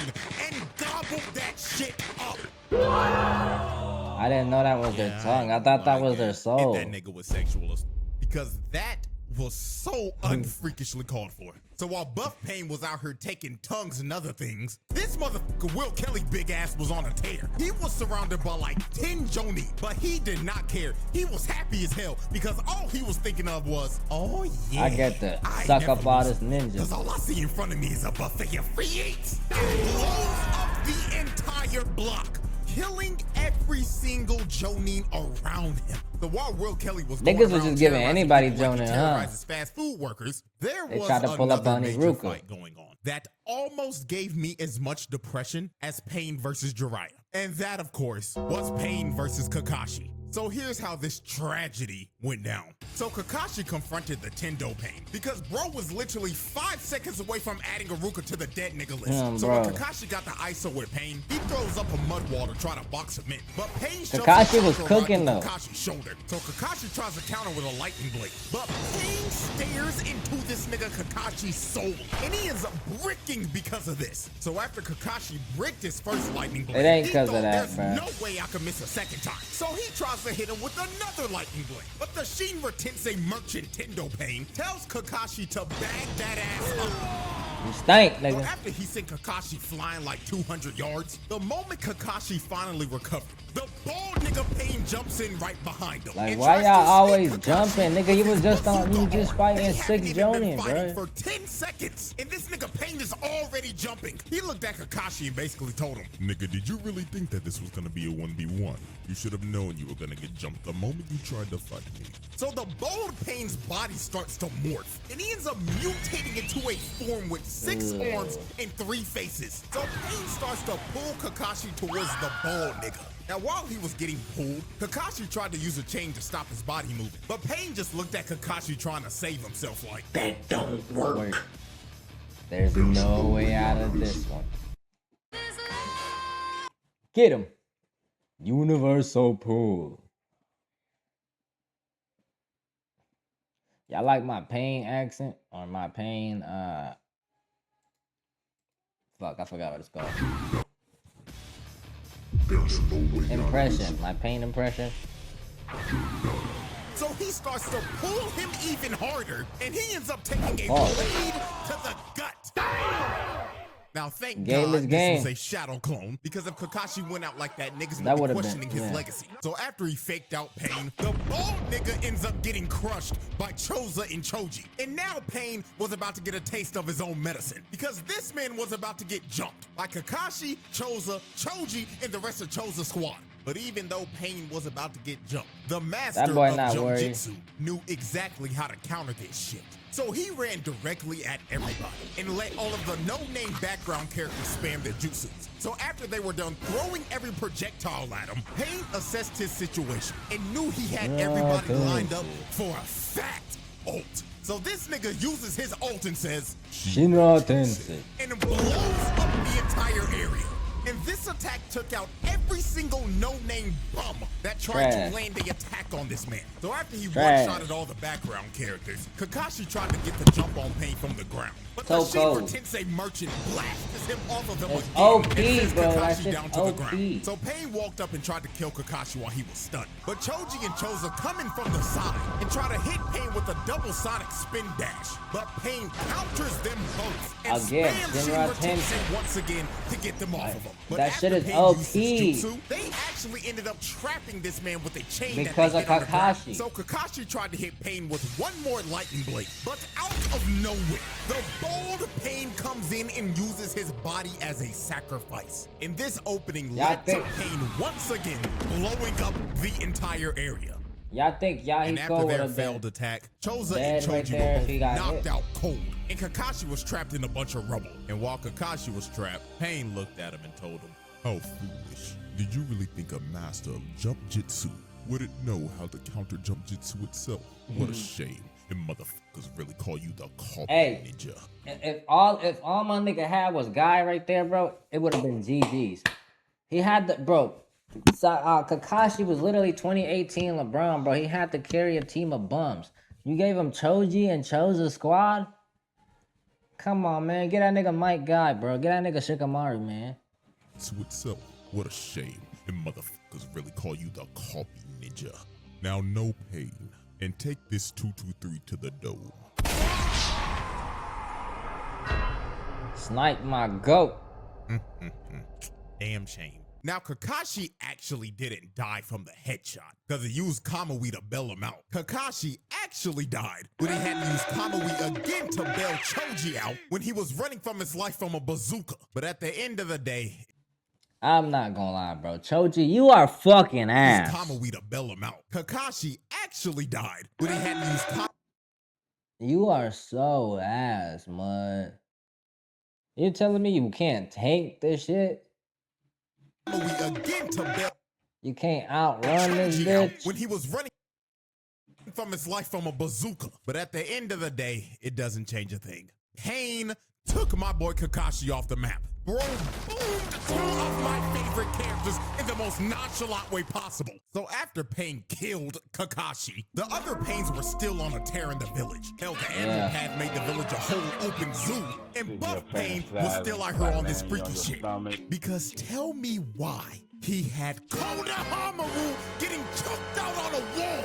Speaker 2: and gobbled that shit up.
Speaker 1: I didn't know that was their tongue. I thought that was their soul.
Speaker 2: If that nigga was sexual, because that was so unfreakishly called for. So while Buff Pain was out here taking tongues and other things, this motherfucker Will Kelly big ass was on a tear. He was surrounded by like 10 Jonin, but he did not care. He was happy as hell because all he was thinking of was, oh yeah,
Speaker 1: I get to
Speaker 2: I
Speaker 1: suck
Speaker 2: never
Speaker 1: up all
Speaker 2: lose.
Speaker 1: this ninja.
Speaker 2: Cause all I see in front of me is a buffet of free eats. It blows up the entire block, killing every single Jonin around him. So while Will Kelly was
Speaker 1: Niggas
Speaker 2: going
Speaker 1: was
Speaker 2: around
Speaker 1: just giving
Speaker 2: terrorizing
Speaker 1: anybody
Speaker 2: people like he
Speaker 1: Jonin, huh?
Speaker 2: terrorizes fast food workers, there
Speaker 1: They
Speaker 2: was
Speaker 1: tried to pull up
Speaker 2: another
Speaker 1: on his
Speaker 2: major
Speaker 1: Ruka.
Speaker 2: fight going on that almost gave me as much depression as Pain versus Jiraiya. And that, of course, was Pain versus Kakashi. So here's how this tragedy went down. So Kakashi confronted the Tendo Pain because bro was literally 5 seconds away from adding Iruka to the dead nigga list. So when Kakashi got the ISO with Pain, he throws up a mud wall to try to box him in. But Pain
Speaker 1: Kakashi was cooking though.
Speaker 2: Kakashi's shoulder. So Kakashi tries to counter with a lightning blade. But Pain stares into this nigga Kakashi's soul. And he ends up bricking because of this. So after Kakashi bricked his first lightning blade,
Speaker 1: it ain't because of that, bro.
Speaker 2: No way I could miss a second time. So he tries to hit him with another lightning blade. But the Shinra Tensei merchant Tendo Pain tells Kakashi to bag that ass up.
Speaker 1: You stink, nigga.
Speaker 2: So after he sent Kakashi flying like 200 yards, the moment Kakashi finally recovered, the bald nigga Pain jumps in right behind him.
Speaker 1: Like, why y'all always jumping? Nigga, he was just fighting 6 Jonin, bro.
Speaker 2: For 10 seconds, and this nigga Pain is already jumping. He looked at Kakashi and basically told him, "Nigga, did you really think that this was gonna be a 1v1? You should have known you were gonna get jumped the moment you tried to fight me." So the bald Pain's body starts to morph, and he ends up mutating into a form with 6 arms and 3 faces. So Pain starts to pull Kakashi towards the bald nigga. Now, while he was getting pulled, Kakashi tried to use a chain to stop his body moving. But Pain just looked at Kakashi trying to save himself like, "That don't work."
Speaker 1: There's no way out of this one. Get him. Universal pull. Y'all like my Pain accent or my Pain fuck, I forgot what it's called. Impression, my Pain impression.
Speaker 2: So he starts to pull him even harder, and he ends up taking a blade to the gut. Now, thank God this is a shadow clone, because if Kakashi went out like that, niggas would be questioning his legacy. So after he faked out Pain, the bald nigga ends up getting crushed by Choza and Choji. And now Pain was about to get a taste of his own medicine, because this man was about to get jumped by Kakashi, Choza, Choji, and the rest of Choza's squad. But even though Pain was about to get jumped, the master of Jump-Jitsu knew exactly how to counter this shit. So he ran directly at everybody and let all of the no-name background characters spam their jutsus. So after they were done throwing every projectile at him, Pain assessed his situation and knew he had everybody lined up for a fat ult. So this nigga uses his ult and says,
Speaker 1: Shinra Tensei,
Speaker 2: and blows up the entire area. And this attack took out every single no-name bum that tried to land the attack on this man. So after he one-shotted all the background characters, Kakashi tried to get the jump on Pain from the ground. But the Shinra Tensei merchant blasted him off of him again and sends Kakashi down to the ground. So Pain walked up and tried to kill Kakashi while he was stunned. But Choji and Choza come in from the side and try to hit Pain with a double sonic spin dash. But Pain counters them both and spams Shinra Tensei once again to get them off of him. But
Speaker 1: that shit is OP.
Speaker 2: Jutsu, they actually ended up trapping this man with a chain
Speaker 1: because of Kakashi.
Speaker 2: So Kakashi tried to hit Pain with one more lightning blade, but out of nowhere, the bold Pain comes in and uses his body as a sacrifice. And this opening led to Pain once again blowing up the entire area.
Speaker 1: Y'all think Yahiko
Speaker 2: and after their failed attack, Choza and Choji were both knocked out cold, and Kakashi was trapped in a bunch of rubble. And while Kakashi was trapped, Pain looked at him and told him, "How foolish. Did you really think a master of jump jitsu wouldn't know how to counter jump jitsu itself? What a shame. And motherfuckers really call you the copy ninja."
Speaker 1: If all my nigga had was Guy right there, bro, it would have been GG's. He had the Kakashi was literally 2018 LeBron, bro. He had to carry a team of bums. You gave him Choji and Choza's squad? Come on, man. Get that nigga Mike Guy, bro. Get that nigga Shikamaru, man.
Speaker 2: To itself, what a shame. And motherfuckers really call you the copy ninja. Now, no pain. And take this 223 to the dome.
Speaker 1: Snipe my goat.
Speaker 2: Damn shame. Now, Kakashi actually didn't die from the headshot because he used Kamui to bail him out. Kakashi actually died when he had to use Kamui again to bail Choji out when he was running from his life from a bazooka. But at the end of the day,
Speaker 1: I'm not gonna lie, bro. Choji, you are fucking ass.
Speaker 2: Kamui to bail him out. Kakashi actually died when he had to use Kamui.
Speaker 1: You are so ass, mud. You telling me you can't tank this shit?
Speaker 2: Again to bail.
Speaker 1: You can't outrun this bitch.
Speaker 2: When he was running from his life from a bazooka. But at the end of the day, it doesn't change a thing. Pain took my boy Kakashi off the map. Bro boomed two of my favorite characters in the most nonchalant way possible. So after Pain killed Kakashi, the other Pains were still on a tear in the village. Hell, the animal path made the village a whole open zoo. And Buff Pain was still out here on this freaky shit. Because tell me why he had Konohamaru getting choked out on a wall.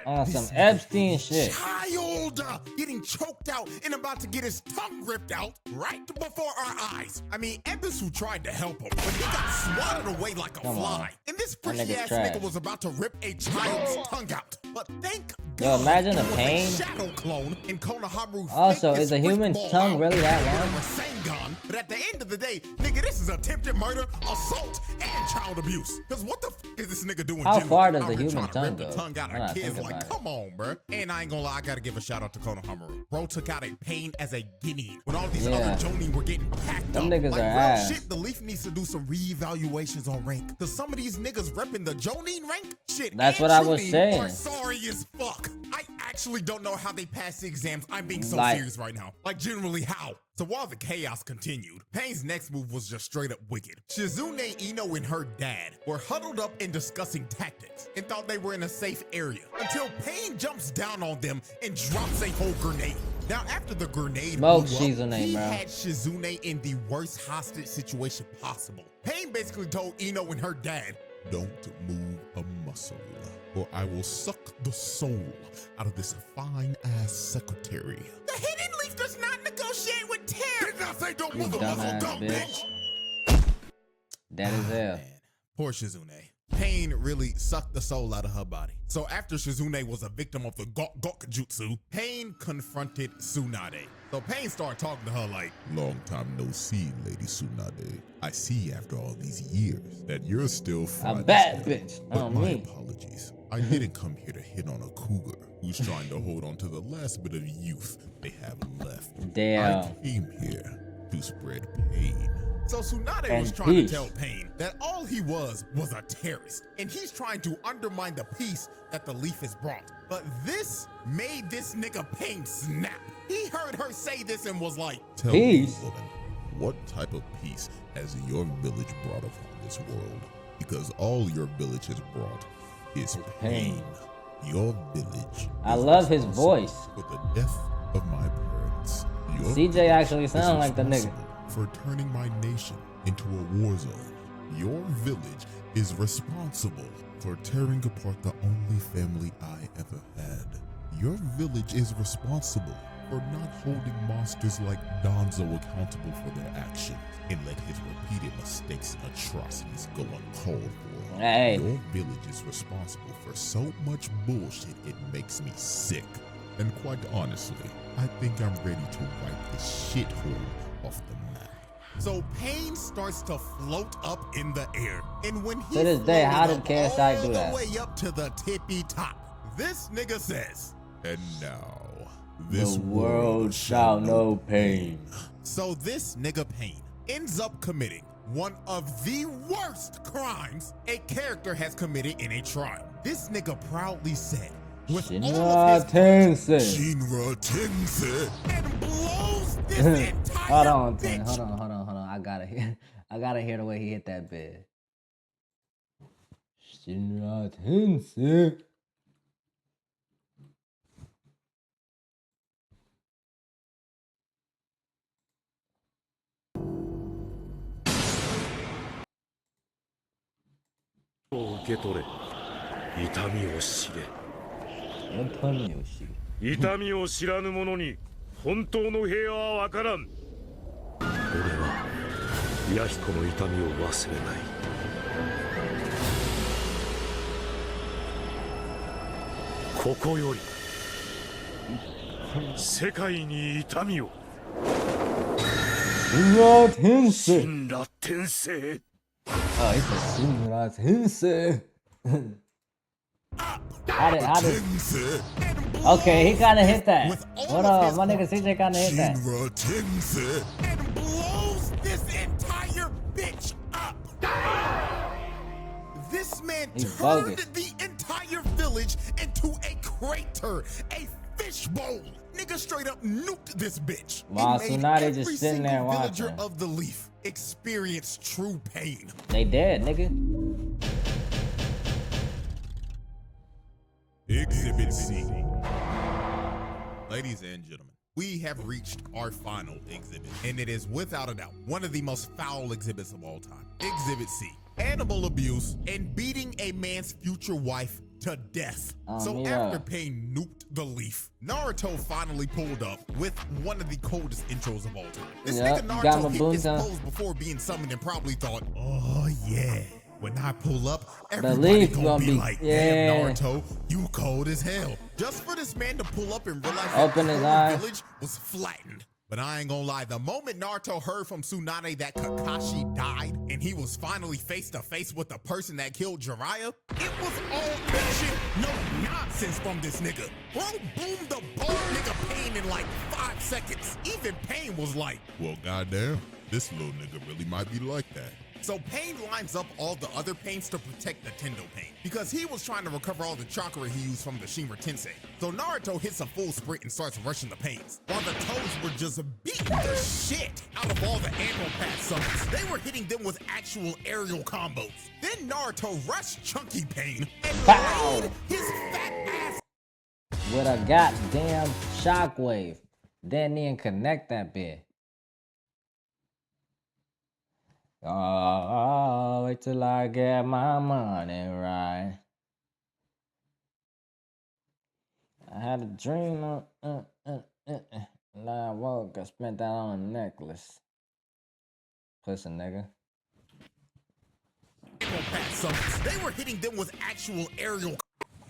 Speaker 1: On some Epstein shit.
Speaker 2: Child getting choked out and about to get his tongue ripped out right before our eyes. I mean, Ebisu tried to help him, but he got swatted away like a fly. And this freaky ass nigga was about to rip a child's tongue out. But thank God,
Speaker 1: imagine the pain.
Speaker 2: Shadow clone in Konohamaru.
Speaker 1: Also, is a human's tongue really that
Speaker 2: long? But at the end of the day, nigga, this is attempted murder, assault, and child abuse. Because what the f is this nigga doing?
Speaker 1: How far does the human tongue go?
Speaker 2: Out of kids, like, come on, bro. And I ain't gonna lie, I gotta give a shout out to Konohamaru. Bro took out a Pain as a guinea when all these other Jonin were getting packed
Speaker 1: Them
Speaker 2: up.
Speaker 1: niggas
Speaker 2: like,
Speaker 1: are
Speaker 2: real
Speaker 1: ass.
Speaker 2: shit, the Leaf needs to do some reevaluations on rank. Cause some of these niggas repping the Jonin rank shit.
Speaker 1: That's what I was saying.
Speaker 2: Are sorry as fuck. I actually don't know how they passed the exams. I'm being so serious right now. Like, generally, how? So while the chaos continued, Pain's next move was just straight up wicked. Shizune, Ino, and her dad were huddled up and discussing tactics and thought they were in a safe area until Pain jumps down on them and drops a whole grenade. Now, after the grenade blew up, he had Shizune in the worst hostage situation possible. Pain basically told Ino and her dad, "Don't move a muscle, or I will suck the soul out of this fine-ass secretary." The Hidden Leaf does not negotiate with terror. Did not say don't move a muscle, dumb bitch.
Speaker 1: That is hell.
Speaker 2: Poor Shizune. Pain really sucked the soul out of her body. So after Shizune was a victim of the Gok Jutsu, Pain confronted Tsunade. So Pain started talking to her like, "Long time no see, Lady Tsunade. I see after all these years that you're still fine.
Speaker 1: A bad bitch.
Speaker 2: But my apologies. I didn't come here to hit on a cougar who's trying to hold on to the last bit of youth they have left.
Speaker 1: Damn.
Speaker 2: I came here to spread pain." So Tsunade was trying to tell Pain that all he was a terrorist, and he's trying to undermine the peace that the Leaf has brought. But this made this nigga Pain snap. He heard her say this and was like, "Tell me, woman, what type of peace has your village brought upon this world? Because all your village has brought is pain. Your village."
Speaker 1: I love his voice.
Speaker 2: For the death of my parents.
Speaker 1: CJ actually sounds like the nigga.
Speaker 2: For turning my nation into a war zone. Your village is responsible for tearing apart the only family I ever had. Your village is responsible for not holding monsters like Danzo accountable for their actions and let his repeated mistakes and atrocities go uncalled for.
Speaker 1: Hey.
Speaker 2: Your village is responsible for so much bullshit it makes me sick. And quite honestly, I think I'm ready to wipe this shithole off the map. So Pain starts to float up in the air. And when he
Speaker 1: to this day, how did KSI do
Speaker 2: all
Speaker 1: that?
Speaker 2: the way up to the tippy top, this nigga says, "And now, this
Speaker 1: the world shall know pain."
Speaker 2: So this nigga Pain ends up committing one of the worst crimes a character has committed in a trial. This nigga proudly said, with all of his Shinra Tensei, and blows this entire
Speaker 1: hold on. I gotta hear the way he hit that bed. Shinra Tensei.
Speaker 3: 痛みを知らぬ者に本当の平和はわからん。俺は弥彦の痛みを忘れない。ここより世界に痛みを。神羅天聖。
Speaker 1: Oh, he said Shinra Tensei. How did okay, he kinda hit that. Hold on, my nigga CJ kinda hit that.
Speaker 2: Shinra Tensei and blows this entire bitch up. This man
Speaker 1: He's
Speaker 2: turned
Speaker 1: bogus.
Speaker 2: the entire village into a crater, a fishbowl. Nigga straight up nuked this bitch.
Speaker 1: Wow,
Speaker 2: It
Speaker 1: so
Speaker 2: made
Speaker 1: now they
Speaker 2: every
Speaker 1: just sitting there
Speaker 2: single villager
Speaker 1: watching.
Speaker 2: of the Leaf experience true pain.
Speaker 1: They dead, nigga.
Speaker 2: Exhibit C. Ladies and gentlemen, we have reached our final exhibit, and it is without a doubt one of the most foul exhibits of all time. Exhibit C. Animal abuse and beating a man's future wife to death. So
Speaker 1: yeah.
Speaker 2: after Pain nuked the Leaf, Naruto finally pulled up with one of the coldest intros of all time. This
Speaker 1: Yep,
Speaker 2: nigga
Speaker 1: got
Speaker 2: Naruto
Speaker 1: my
Speaker 2: hit his
Speaker 1: boonta.
Speaker 2: pose before being summoned and probably thought, oh yeah, when I pull up,
Speaker 1: The
Speaker 2: everybody
Speaker 1: Leaf
Speaker 2: gonna be like, damn
Speaker 1: yeah.
Speaker 2: Naruto, you cold as hell. Just for this man to pull up and realize
Speaker 1: Open
Speaker 2: that
Speaker 1: his
Speaker 2: the
Speaker 1: eyes.
Speaker 2: village was flattened. But I ain't gonna lie, the moment Naruto heard from Tsunade that Kakashi died and he was finally face to face with the person that killed Jiraiya, it was all bullshit, no nonsense from this nigga. Bro boomed the bald nigga Pain in like 5 seconds. Even Pain was like, well, goddamn, this little nigga really might be like that. So Pain lines up all the other Pains to protect the Tendo Pain because he was trying to recover all the chakra he used from the Shinra Tensei. So Naruto hits a full sprint and starts rushing the Pains, while the Toads were just beating the shit out of all the Animal Path summons. They were hitting them with actual aerial combos. Then Naruto rushed Chunky Pain and
Speaker 1: Pow!
Speaker 2: laid his fat ass
Speaker 1: With a goddamn shockwave. Didn't even connect that bit. Oh, wait till I get my money right. I had a dream, and I woke, I spent that on a necklace. Pussy nigga.
Speaker 2: Animal Path summons. They were hitting them with actual aerial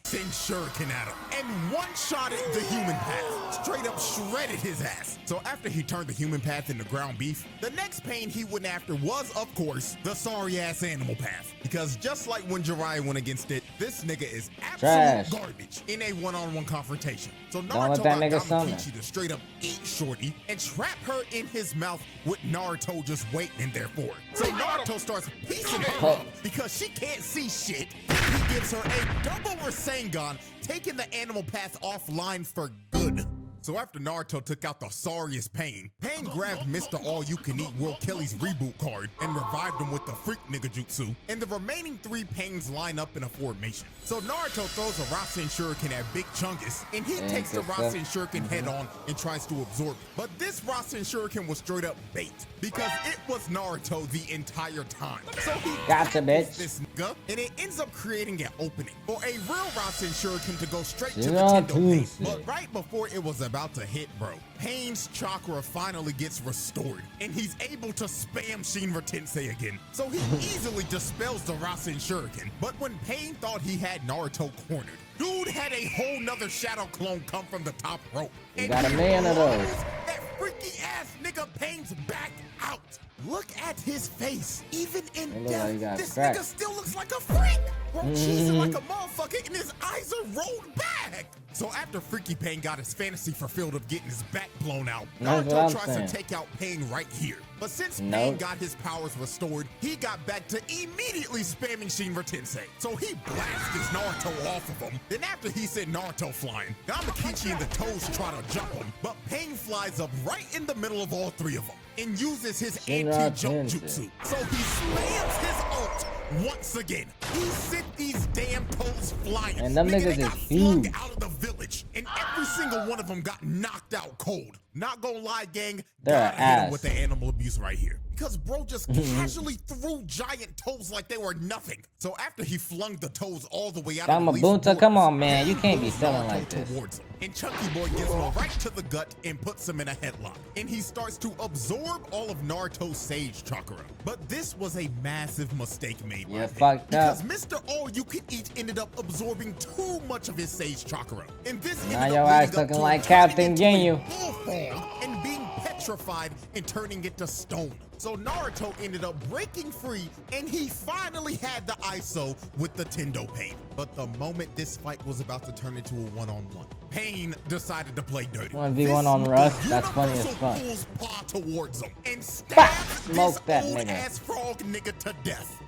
Speaker 2: send shuriken at him and one-shotted the human path, straight up shredded his ass. So after he turned the human path into ground beef, the next Pain he went after was, of course, the sorry-ass Animal Path. Because just like when Jiraiya went against it, this nigga is absolute
Speaker 1: Trash.
Speaker 2: garbage in a one-on-one confrontation. So
Speaker 1: Don't
Speaker 2: Naruto
Speaker 1: let that
Speaker 2: got
Speaker 1: nigga summon.
Speaker 2: Gamakichi to straight up eat Shorty and trap her in his mouth with Naruto just waiting in there for her. So Naruto starts piecing her up because she can't see shit. He gives her a double Rasengan, taking the Animal Path offline for good. So after Naruto took out the sorriest Pain, Pain grabbed Mr. All-You-Can-Eat World Kelly's reboot card and revived him with the Freak Nigga Jutsu, and the remaining 3 Pains line up in a formation. So Naruto throws a Rasen Shuriken at Big Chungus, and he takes the Rasen Shuriken head on and tries to absorb it. But this Rasen Shuriken was straight up bait, because it was Naruto the entire time. So he
Speaker 1: Gotcha,
Speaker 2: tackles
Speaker 1: bitch.
Speaker 2: this nigga, and it ends up creating an opening for a real Rasen Shuriken to go straight to the
Speaker 1: Yeah,
Speaker 2: Tendo Pain.
Speaker 1: pussy.
Speaker 2: But right before it was about to hit, bro, Pain's chakra finally gets restored, and he's able to spam Shinra Tensei again. So he easily dispels the Rasen Shuriken. But when Pain thought he had Naruto cornered, dude had a whole nother shadow clone come from the top rope.
Speaker 1: You
Speaker 2: And
Speaker 1: got a
Speaker 2: he
Speaker 1: million of those.
Speaker 2: blows that freaky ass nigga Pain's back out. Look at his face. Even in
Speaker 1: It look
Speaker 2: death,
Speaker 1: like he got
Speaker 2: this
Speaker 1: cracked.
Speaker 2: nigga still looks like a freak. Bro, cheesing like a motherfucker, and his eyes are rolled back. So after Freaky Pain got his fantasy fulfilled of getting his back blown out,
Speaker 1: That's what
Speaker 2: Naruto
Speaker 1: I'm
Speaker 2: tries
Speaker 1: saying.
Speaker 2: to take out Pain right here. But since Pain
Speaker 1: Nope.
Speaker 2: got his powers restored, he got back to immediately spamming Shinra Tensei. So he blasted Naruto off of him. Then after he sent Naruto flying, Gamakichi and the Toads try to jump him, but Pain flies up right in the middle of all 3 of them and uses his
Speaker 1: Shinra
Speaker 2: anti-jump
Speaker 1: Tensei.
Speaker 2: jutsu. So he spams his ult once again. He sent these damn Toads flying.
Speaker 1: And them
Speaker 2: Nigga,
Speaker 1: niggas
Speaker 2: they got
Speaker 1: is
Speaker 2: flung
Speaker 1: huge.
Speaker 2: out of the village, and every single one of them got knocked out cold. Not gonna lie, gang,
Speaker 1: They're
Speaker 2: gotta hit him
Speaker 1: ass.
Speaker 2: with the animal abuse right here. Because bro just casually threw giant toes like they were nothing. So after he flung the toes all the way out of the Leaf's
Speaker 1: Gamabunta,
Speaker 2: borders,
Speaker 1: come on, man. You
Speaker 2: he
Speaker 1: can't be
Speaker 2: moves
Speaker 1: selling
Speaker 2: Naruto
Speaker 1: like this.
Speaker 2: towards him. And Chunky Boy gives him a right to the gut and puts him in a headlock. And he starts to absorb all of Naruto's Sage Chakra. But this was a massive mistake made by
Speaker 1: Yeah,
Speaker 2: him.
Speaker 1: fucked up.
Speaker 2: Because Mr. All-You-Can-Eat ended up absorbing too much of his Sage Chakra. And this
Speaker 1: Now
Speaker 2: ended
Speaker 1: your
Speaker 2: up
Speaker 1: ass
Speaker 2: leading up
Speaker 1: looking
Speaker 2: to
Speaker 1: like
Speaker 2: him turning
Speaker 1: Captain
Speaker 2: into a
Speaker 1: Ginyu.
Speaker 2: bull form and being petrified and turning it to stone. So Naruto ended up breaking free, and he finally had the ISO with the Tendo Pain. But the moment this fight was about to turn into a one-on-one, Pain decided to play dirty.
Speaker 1: 1v1 on
Speaker 2: This
Speaker 1: Rush? That's funny as
Speaker 2: universal
Speaker 1: fuck.
Speaker 2: pulls paw towards him and
Speaker 1: Bah!
Speaker 2: stabs
Speaker 1: Smoke
Speaker 2: this
Speaker 1: that
Speaker 2: old
Speaker 1: nigga.
Speaker 2: ass frog nigga to death.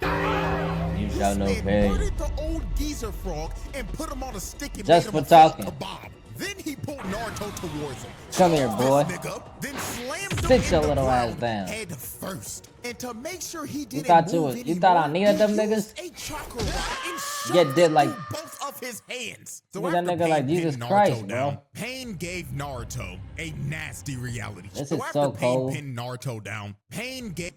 Speaker 1: You Got no
Speaker 2: man
Speaker 1: pain.
Speaker 2: murdered the old geezer frog and put him on a stick and
Speaker 1: Just
Speaker 2: made him
Speaker 1: for
Speaker 2: a
Speaker 1: talking.
Speaker 2: kebab. Then he pulled Naruto towards him.
Speaker 1: Come here, boy.
Speaker 2: This nigga, then slammed him
Speaker 1: Sit
Speaker 2: in
Speaker 1: your
Speaker 2: the
Speaker 1: little ass
Speaker 2: ground
Speaker 1: down.
Speaker 2: head first. And to make sure he didn't
Speaker 1: thought
Speaker 2: move
Speaker 1: you thought I
Speaker 2: anymore,
Speaker 1: needed them
Speaker 2: he
Speaker 1: niggas?
Speaker 2: used a chakra rod and shoved
Speaker 1: Get
Speaker 2: it
Speaker 1: did like-
Speaker 2: through both of his hands. So
Speaker 1: Nigga, that
Speaker 2: after
Speaker 1: nigga like
Speaker 2: Pain
Speaker 1: Jesus
Speaker 2: pinned
Speaker 1: Christ,
Speaker 2: Naruto
Speaker 1: bro.
Speaker 2: down, Pain gave Naruto a nasty reality check.
Speaker 1: This
Speaker 2: So
Speaker 1: is
Speaker 2: after
Speaker 1: so
Speaker 2: Pain
Speaker 1: cold.
Speaker 2: pinned Naruto down, Pain gave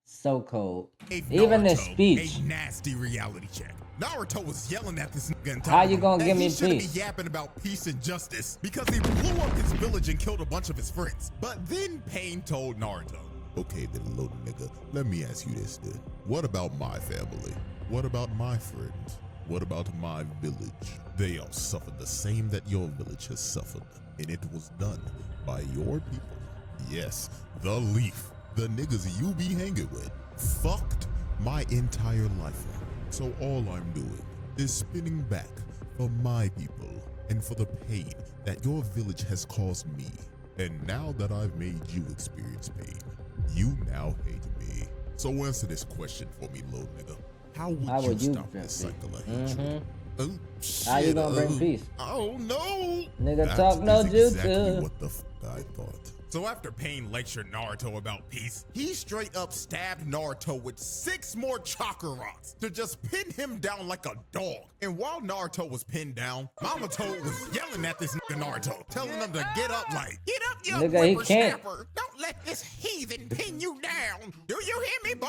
Speaker 1: So cold.
Speaker 2: gave
Speaker 1: Even this
Speaker 2: Naruto
Speaker 1: speech.
Speaker 2: a nasty reality check. Naruto was yelling at this nigga and
Speaker 1: How
Speaker 2: telling
Speaker 1: you
Speaker 2: him
Speaker 1: gonna
Speaker 2: that
Speaker 1: give
Speaker 2: he
Speaker 1: me
Speaker 2: shouldn't
Speaker 1: peace?
Speaker 2: be yapping about peace and justice because he blew up his village and killed a bunch of his friends. But then Pain told Naruto, okay then little nigga, let me ask you this then. What about my family? What about my friends? What about my village? They all suffered the same that your village has suffered, and it was done by your people. Yes, the Leaf, the niggas you be hanging with, fucked my entire life up. So all I'm doing is spinning back for my people and for the pain that your village has caused me. And now that I've made you experience pain, you now hate me. So answer this question for me, little nigga. How would you stop this cycle of hatred? Oh, shit.
Speaker 1: How you gonna bring peace?
Speaker 2: Oh no!
Speaker 1: Nigga,
Speaker 2: That
Speaker 1: talk no
Speaker 2: is exactly
Speaker 1: jutsu.
Speaker 2: what the f I thought. So after Pain lectured Naruto about peace, he straight up stabbed Naruto with 6 more chakra rods to just pin him down like a dog. And while Naruto was pinned down, Mama Toad was yelling at this nigga Naruto, telling him to get up like, get up, you
Speaker 1: Nigga, he can't.
Speaker 2: whippersnapper. Don't let this heathen pin you down. Do you hear me, boy?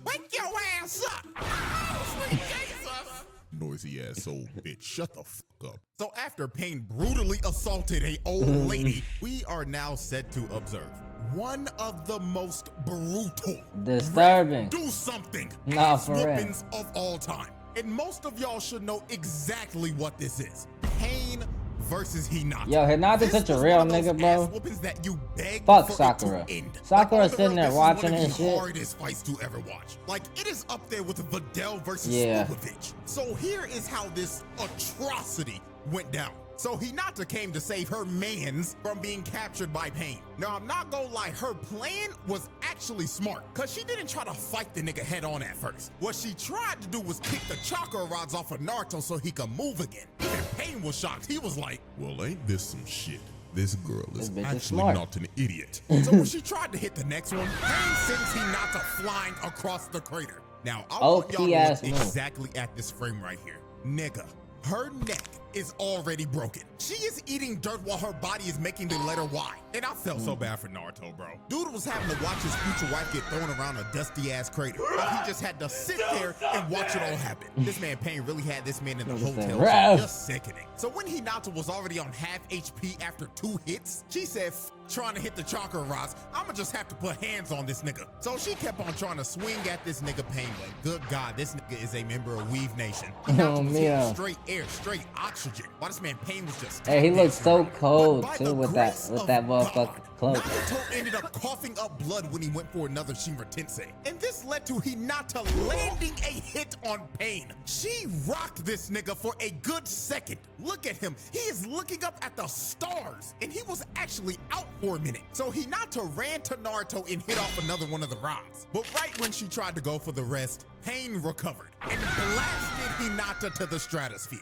Speaker 2: Wake your ass up. Oh, sweet Jesus. Noisy ass old bitch, shut the fuck up. So after Pain brutally assaulted a old lady, we are now set to observe one of the most brutal,
Speaker 1: Disturbing.
Speaker 2: do something,
Speaker 1: Nah,
Speaker 2: ass
Speaker 1: for real.
Speaker 2: whoopings of all time. And most of y'all should know exactly what this is. Pain versus Hinata.
Speaker 1: Yo, Hinata
Speaker 2: This
Speaker 1: such a
Speaker 2: was
Speaker 1: real
Speaker 2: one of those
Speaker 1: nigga, bro.
Speaker 2: ass whoopings that you beg
Speaker 1: Fuck
Speaker 2: for it to
Speaker 1: Sakura.
Speaker 2: end.
Speaker 1: Sakura
Speaker 2: Like, on the
Speaker 1: sitting
Speaker 2: real,
Speaker 1: there
Speaker 2: this is
Speaker 1: watching
Speaker 2: one of
Speaker 1: and
Speaker 2: the
Speaker 1: shit.
Speaker 2: hardest fights to ever watch. Like, it is up there with Videl versus
Speaker 1: Yeah.
Speaker 2: Popovich. So here is how this atrocity went down. So Hinata came to save her mans from being captured by Pain. Now, I'm not gonna lie, her plan was actually smart, because she didn't try to fight the nigga head on at first. What she tried to do was kick the chakra rods off of Naruto so he could move again. Even Pain was shocked. He was like, well, ain't this some shit? This girl is
Speaker 1: This bitch is
Speaker 2: actually
Speaker 1: smart.
Speaker 2: not an idiot. So when she tried to hit the next one, Pain sends Hinata flying across the crater. Now, I want y'all to
Speaker 1: OP-ass
Speaker 2: look
Speaker 1: move.
Speaker 2: exactly at this frame right here. Nigga, her neck is already broken. She is eating dirt while her body is making the letter Y. And I felt so bad for Naruto, bro. Dude was having to watch his future wife get thrown around a dusty ass crater. While he just had to sit there and watch it all happen. This man Pain really had this man in the
Speaker 1: Nigga said,
Speaker 2: hotel.
Speaker 1: "Ralph."
Speaker 2: Just sickening. So when Hinata was already on half HP after 2 hits, she said, trying to hit the chakra rods, I'ma just have to put hands on this nigga. So she kept on trying to swing at this nigga Pain, but good God, this nigga is a member of Weave Nation. Hinata was hitting
Speaker 1: man.
Speaker 2: straight air, straight oxygen. While this man Pain was just
Speaker 1: Hey, he looks so
Speaker 2: dancing.
Speaker 1: cold
Speaker 2: But by
Speaker 1: too
Speaker 2: the
Speaker 1: with
Speaker 2: grace
Speaker 1: that
Speaker 2: of
Speaker 1: motherfucking
Speaker 2: God,
Speaker 1: cloak.
Speaker 2: Naruto ended up coughing up blood when he went for another Shinra Tensei. And this led to Hinata landing a hit on Pain. She rocked this nigga for a good second. Look at him. He is looking up at the stars. And he was actually out for a minute. So Hinata ran to Naruto and hit off another one of the rods. But right when she tried to go for the rest, Pain recovered and blasted Hinata to the stratosphere.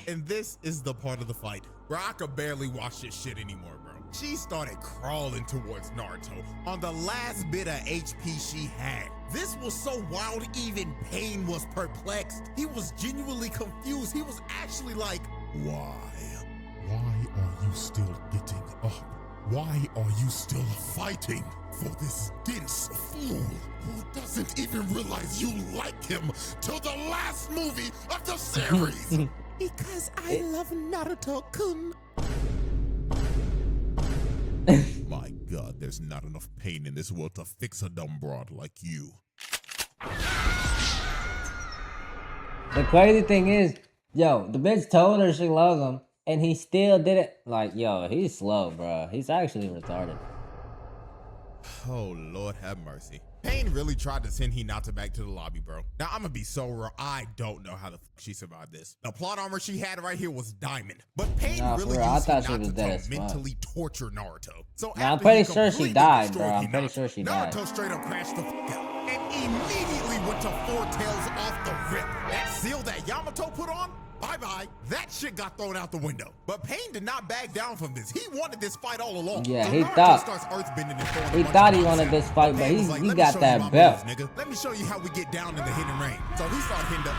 Speaker 2: And this is the part of the fight where I could barely watch this shit anymore, bro. She started crawling towards Naruto on the last bit of HP she had. This was so wild, even Pain was perplexed. He was genuinely confused. He was actually like, why? Why are you still getting up? Why are you still fighting for this dense fool who doesn't even realize you like him till the last movie of the series? Because I love Naruto-kun. My God, there's not enough pain in this world to fix a dumb broad like you.
Speaker 1: The crazy thing is, yo, the bitch told her she loves him, and he still did it. Like, yo, he's slow, bro. He's actually retarded.
Speaker 2: Oh, Lord have mercy. Pain really tried to send Hinata back to the lobby, bro. Now, I'm gonna be so real. I don't know how the fuck she survived this. The plot armor she had right here was diamond. But Pain
Speaker 1: Nah,
Speaker 2: really
Speaker 1: for real, I
Speaker 2: used
Speaker 1: thought she was
Speaker 2: Hinata
Speaker 1: dead as
Speaker 2: to
Speaker 1: fuck.
Speaker 2: mentally torture Naruto. So
Speaker 1: Nah, I'm
Speaker 2: after
Speaker 1: pretty
Speaker 2: he
Speaker 1: sure she
Speaker 2: completely
Speaker 1: died, bro.
Speaker 2: destroyed
Speaker 1: I'm pretty
Speaker 2: Hinata,
Speaker 1: sure she
Speaker 2: Naruto
Speaker 1: died.
Speaker 2: straight up crashed the fuck out and immediately went to four tails off the rip. That seal that Yamato put on, bye-bye. That shit got thrown out the window. But Pain did not back down from this. He wanted this fight all along.
Speaker 1: Yeah,
Speaker 2: so
Speaker 1: he
Speaker 2: Naruto
Speaker 1: thought-
Speaker 2: starts earthbending and throwing a
Speaker 1: He
Speaker 2: bunch
Speaker 1: thought
Speaker 2: of
Speaker 1: he
Speaker 2: bombs
Speaker 1: wanted
Speaker 2: at
Speaker 1: this
Speaker 2: him.
Speaker 1: fight,
Speaker 2: But
Speaker 1: but
Speaker 2: Pain was
Speaker 1: he
Speaker 2: "Let me
Speaker 1: got
Speaker 2: show you
Speaker 1: that
Speaker 2: my
Speaker 1: belt.
Speaker 2: moves, nigga. Let me show you how we get down in the hidden ring. So he started hitting the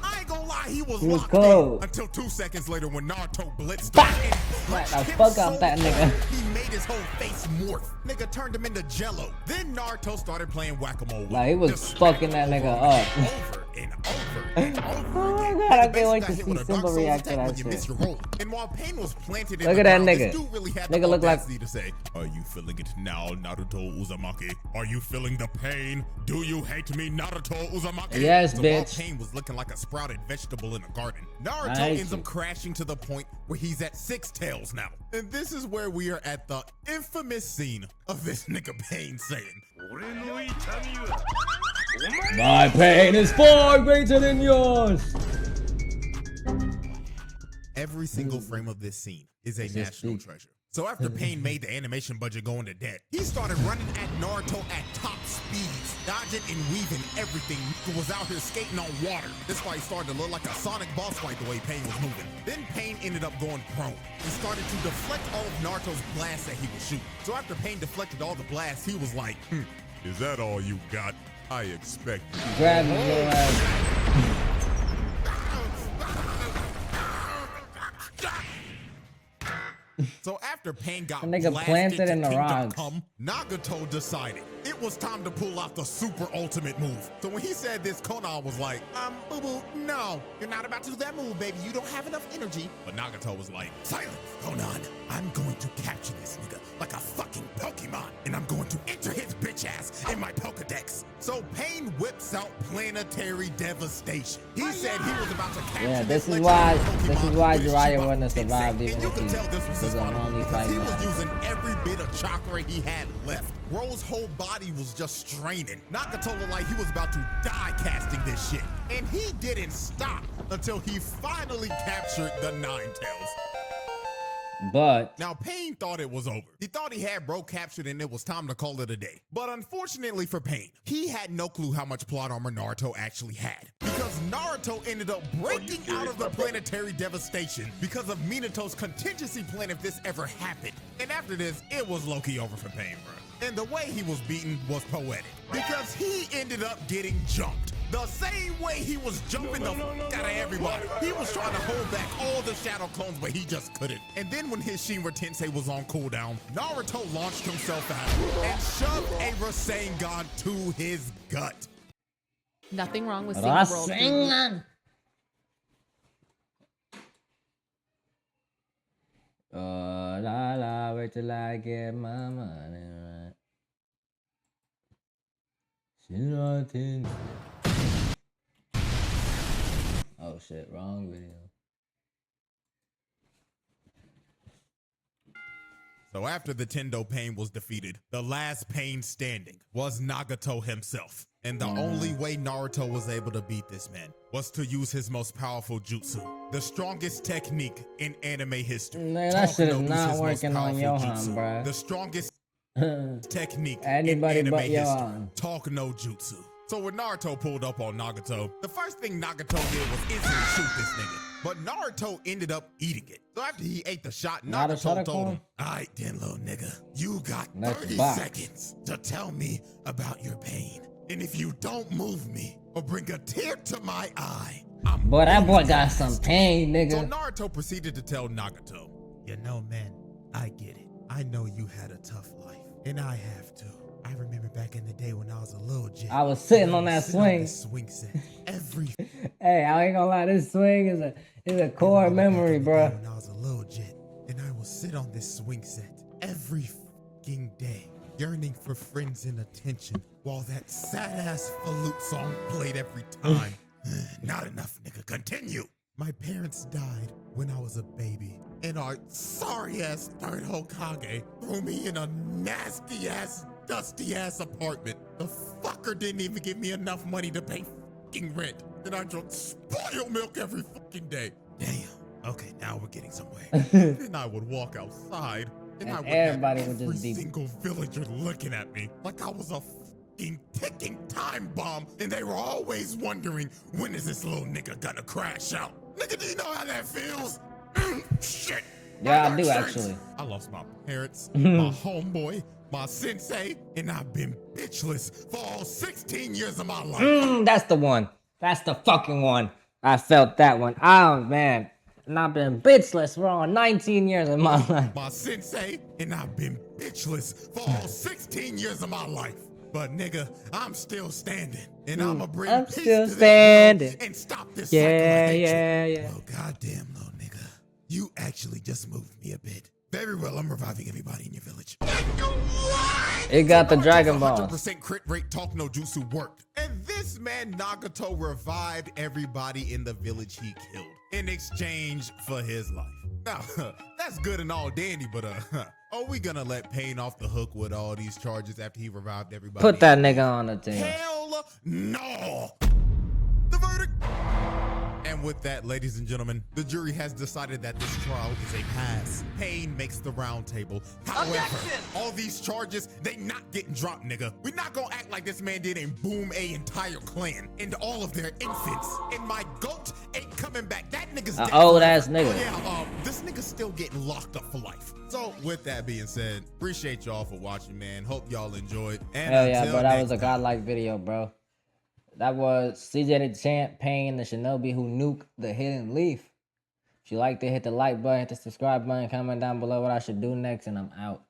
Speaker 2: I ain't gonna lie, he was locked
Speaker 1: cold.
Speaker 2: in until 2 seconds later when Naruto blitzed
Speaker 1: Bah!
Speaker 2: him and
Speaker 1: Smack
Speaker 2: punched
Speaker 1: the
Speaker 2: him
Speaker 1: fuck
Speaker 2: so
Speaker 1: out that nigga.
Speaker 2: hard, he made his whole face morph. Nigga turned him into jello. Then Naruto started playing whack-a-mole.
Speaker 1: Like, he was
Speaker 2: Just
Speaker 1: fucking that
Speaker 2: over
Speaker 1: nigga
Speaker 2: and
Speaker 1: up.
Speaker 2: Over and over and over
Speaker 1: Oh my
Speaker 2: again.
Speaker 1: God, I
Speaker 2: Nigga
Speaker 1: can't
Speaker 2: basically
Speaker 1: wait
Speaker 2: got
Speaker 1: to
Speaker 2: hit
Speaker 1: see
Speaker 2: with a
Speaker 1: Simba
Speaker 2: Dark Souls
Speaker 1: react to
Speaker 2: attack
Speaker 1: that
Speaker 2: when you miss
Speaker 1: shit.
Speaker 2: your roll. And while Pain was planted in
Speaker 1: Look
Speaker 2: the
Speaker 1: at that
Speaker 2: ground,
Speaker 1: nigga.
Speaker 2: this dude really had the
Speaker 1: Nigga look like-
Speaker 2: audacity to say, "Are you feeling it now, Naruto Uzumaki? Are you feeling the pain? Do you hate me, Naruto Uzumaki?"
Speaker 1: Yes,
Speaker 2: so while
Speaker 1: bitch.
Speaker 2: Pain was looking like a sprouted vegetable in a garden, Naruto
Speaker 1: I hate
Speaker 2: ends
Speaker 1: you.
Speaker 2: up crashing to the point where he's at 6 tails now. And this is where we are at the infamous scene of this nigga Pain saying,
Speaker 3: 俺の痛みはお前
Speaker 1: My pain is far greater than yours.
Speaker 2: every single frame of this scene is a
Speaker 1: It's just
Speaker 2: national
Speaker 1: deep.
Speaker 2: treasure. So after Pain made the animation budget go into debt, he started running at Naruto at top speeds, dodging and weaving everything. He was out here skating on water. This fight started to look like a Sonic boss fight the way Pain was moving. Then Pain ended up going prone and started to deflect all of Naruto's blasts that he was shooting. So after Pain deflected all the blasts, he was like, "Is that all you got? I expect."
Speaker 1: Grab his little ass.
Speaker 2: So after Pain got
Speaker 1: That nigga
Speaker 2: blasted
Speaker 1: planted
Speaker 2: to
Speaker 1: in the
Speaker 2: Kingdom
Speaker 1: rocks.
Speaker 2: Come, Nagato decided it was time to pull out the super ultimate move. So when he said this, Konan was like, boo-boo, no, you're not about to do that move, baby. You don't have enough energy. But Nagato was like, silence, Konan. I'm going to capture this nigga like a fucking Pokemon, and I'm going to enter his bitch ass in my Pokedex. So Pain whips out Planetary Devastation. He said he was about to capture
Speaker 1: Yeah, this is
Speaker 2: legendary
Speaker 1: why
Speaker 2: Pokemon with
Speaker 1: Jiraiya
Speaker 2: Shiba
Speaker 1: wouldn't have survived
Speaker 2: Insect.
Speaker 1: even
Speaker 2: And you
Speaker 1: if
Speaker 2: can
Speaker 1: he
Speaker 2: tell this was his
Speaker 1: was a
Speaker 2: final
Speaker 1: lonely
Speaker 2: because he
Speaker 1: fighting
Speaker 2: was
Speaker 1: man.
Speaker 2: using every bit of chakra he had left. Bro's whole body was just straining. Nagato looked like he was about to die casting this shit. And he didn't stop until he finally captured the Nine Tails.
Speaker 1: But
Speaker 2: Now, Pain thought it was over. He thought he had Bro captured and it was time to call it a day. But unfortunately for Pain, he had no clue how much plot armor Naruto actually had. Because Naruto ended up breaking out of the Planetary Devastation because of Minato's contingency plan if this ever happened. And after this, it was low-key over for Pain, bro. And the way he was beaten was poetic because he ended up getting jumped. The same way he was jumping the fuck out of everybody. He was trying to hold back all the shadow clones, but he just couldn't. And then when his Shinra Tensei was on cooldown, Naruto launched himself out and shoved a Rasengan to his gut.
Speaker 4: Nothing wrong with seeing the world through
Speaker 1: Rasengan. La la, wait till I get my money right. Shinra Tensei. Oh shit, wrong video.
Speaker 2: So after the Tendo Pain was defeated, the last Pain standing was Nagato himself. And the only way Naruto was able to beat this man was to use his most powerful jutsu, the strongest technique in anime history.
Speaker 1: Man, that shit is
Speaker 2: Talk
Speaker 1: not
Speaker 2: his most
Speaker 1: working on
Speaker 2: powerful
Speaker 1: Johan,
Speaker 2: jutsu,
Speaker 1: bruh.
Speaker 2: The strongest technique
Speaker 1: Anybody
Speaker 2: in anime
Speaker 1: but
Speaker 2: history.
Speaker 1: Johan.
Speaker 2: Talk no jutsu. So when Naruto pulled up on Nagato, the first thing Nagato did was instantly shoot this nigga. But Naruto ended up eating it. So after he ate the shot,
Speaker 1: Not a
Speaker 2: Nagato
Speaker 1: shot
Speaker 2: told
Speaker 1: call?
Speaker 2: him, "All right then, little nigga, you got
Speaker 1: Let's
Speaker 2: 30
Speaker 1: box."
Speaker 2: seconds to tell me about your pain. And if you don't move me or bring a tear to my eye, I'm..."
Speaker 1: Boy, that boy got some pain,
Speaker 2: So
Speaker 1: nigga.
Speaker 2: Naruto proceeded to tell Nagato, "You know, man, I get it. I know you had a tough life, and I have too. I remember back in the day when I was a little jit.
Speaker 1: I was sitting
Speaker 2: and I
Speaker 1: on that
Speaker 2: would sit
Speaker 1: swing.
Speaker 2: this swing set every
Speaker 1: Hey, I ain't gonna lie, this swing is a core memory, bro.
Speaker 2: When I was a little jit, and I will sit on this swing set every fucking day, yearning for friends and attention, while that sad ass flute song played every time. Not enough, nigga. Continue." My parents died when I was a baby, and our sorry-ass third Hokage threw me in a nasty-ass, dusty-ass apartment. The fucker didn't even give me enough money to pay fucking rent. Then I drank spoiled milk every fucking day. Damn. Okay, now we're getting somewhere. Then I would walk outside, and I would
Speaker 1: everybody
Speaker 2: have
Speaker 1: would
Speaker 2: every
Speaker 1: just be
Speaker 2: single villager looking at me like I was a fucking ticking time bomb, and they were always wondering, when is this little nigga gonna crash out? Nigga, do you know how that feels? Shit.
Speaker 1: Yeah, I
Speaker 2: My
Speaker 1: do
Speaker 2: insurance.
Speaker 1: actually.
Speaker 2: I lost my parents, my homeboy, my sensei, and I've been bitchless for all 16 years of my life.
Speaker 1: That's the one. That's the fucking one. I felt that one. Oh man. And I've been bitchless for all 19 years of my life.
Speaker 2: My sensei, and I've been bitchless for all 16 years of my life. But nigga, I'm still standing, and I'ma bring
Speaker 1: I'm
Speaker 2: peace
Speaker 1: still
Speaker 2: to this
Speaker 1: standing.
Speaker 2: world and stop this cycle of hatred.
Speaker 1: Yeah.
Speaker 2: Well, goddamn, little nigga, you actually just moved me a bit. Very well, I'm reviving everybody in your village.
Speaker 1: It got the Dragon Balls.
Speaker 2: 100% crit rate talk no jutsu worked. And this man Nagato revived everybody in the village he killed in exchange for his life. Now, that's good and all dandy, but are we gonna let Pain off the hook with all these charges after he revived everybody?
Speaker 1: Put that nigga on the team.
Speaker 2: Hell no! The verdict. And with that, ladies and gentlemen, the jury has decided that this trial is a pass. Pain makes the round table. However, all these charges, they not getting dropped, nigga. We not gonna act like this man did and boom a entire clan and all of their infants. And my goat ain't coming back. That nigga's dead.
Speaker 1: Old ass nigga.
Speaker 2: Yeah, this nigga's still getting locked up for life. So with that being said, appreciate y'all for watching, man. Hope y'all enjoyed. And
Speaker 1: Hell yeah,
Speaker 2: until
Speaker 1: bro. That was
Speaker 2: next
Speaker 1: a godlike video, bro. That was CJDACHAMP, Pain, the shinobi who nuked the hidden leaf. If you liked it, hit the like button, hit the subscribe button, comment down below what I should do next, and I'm out.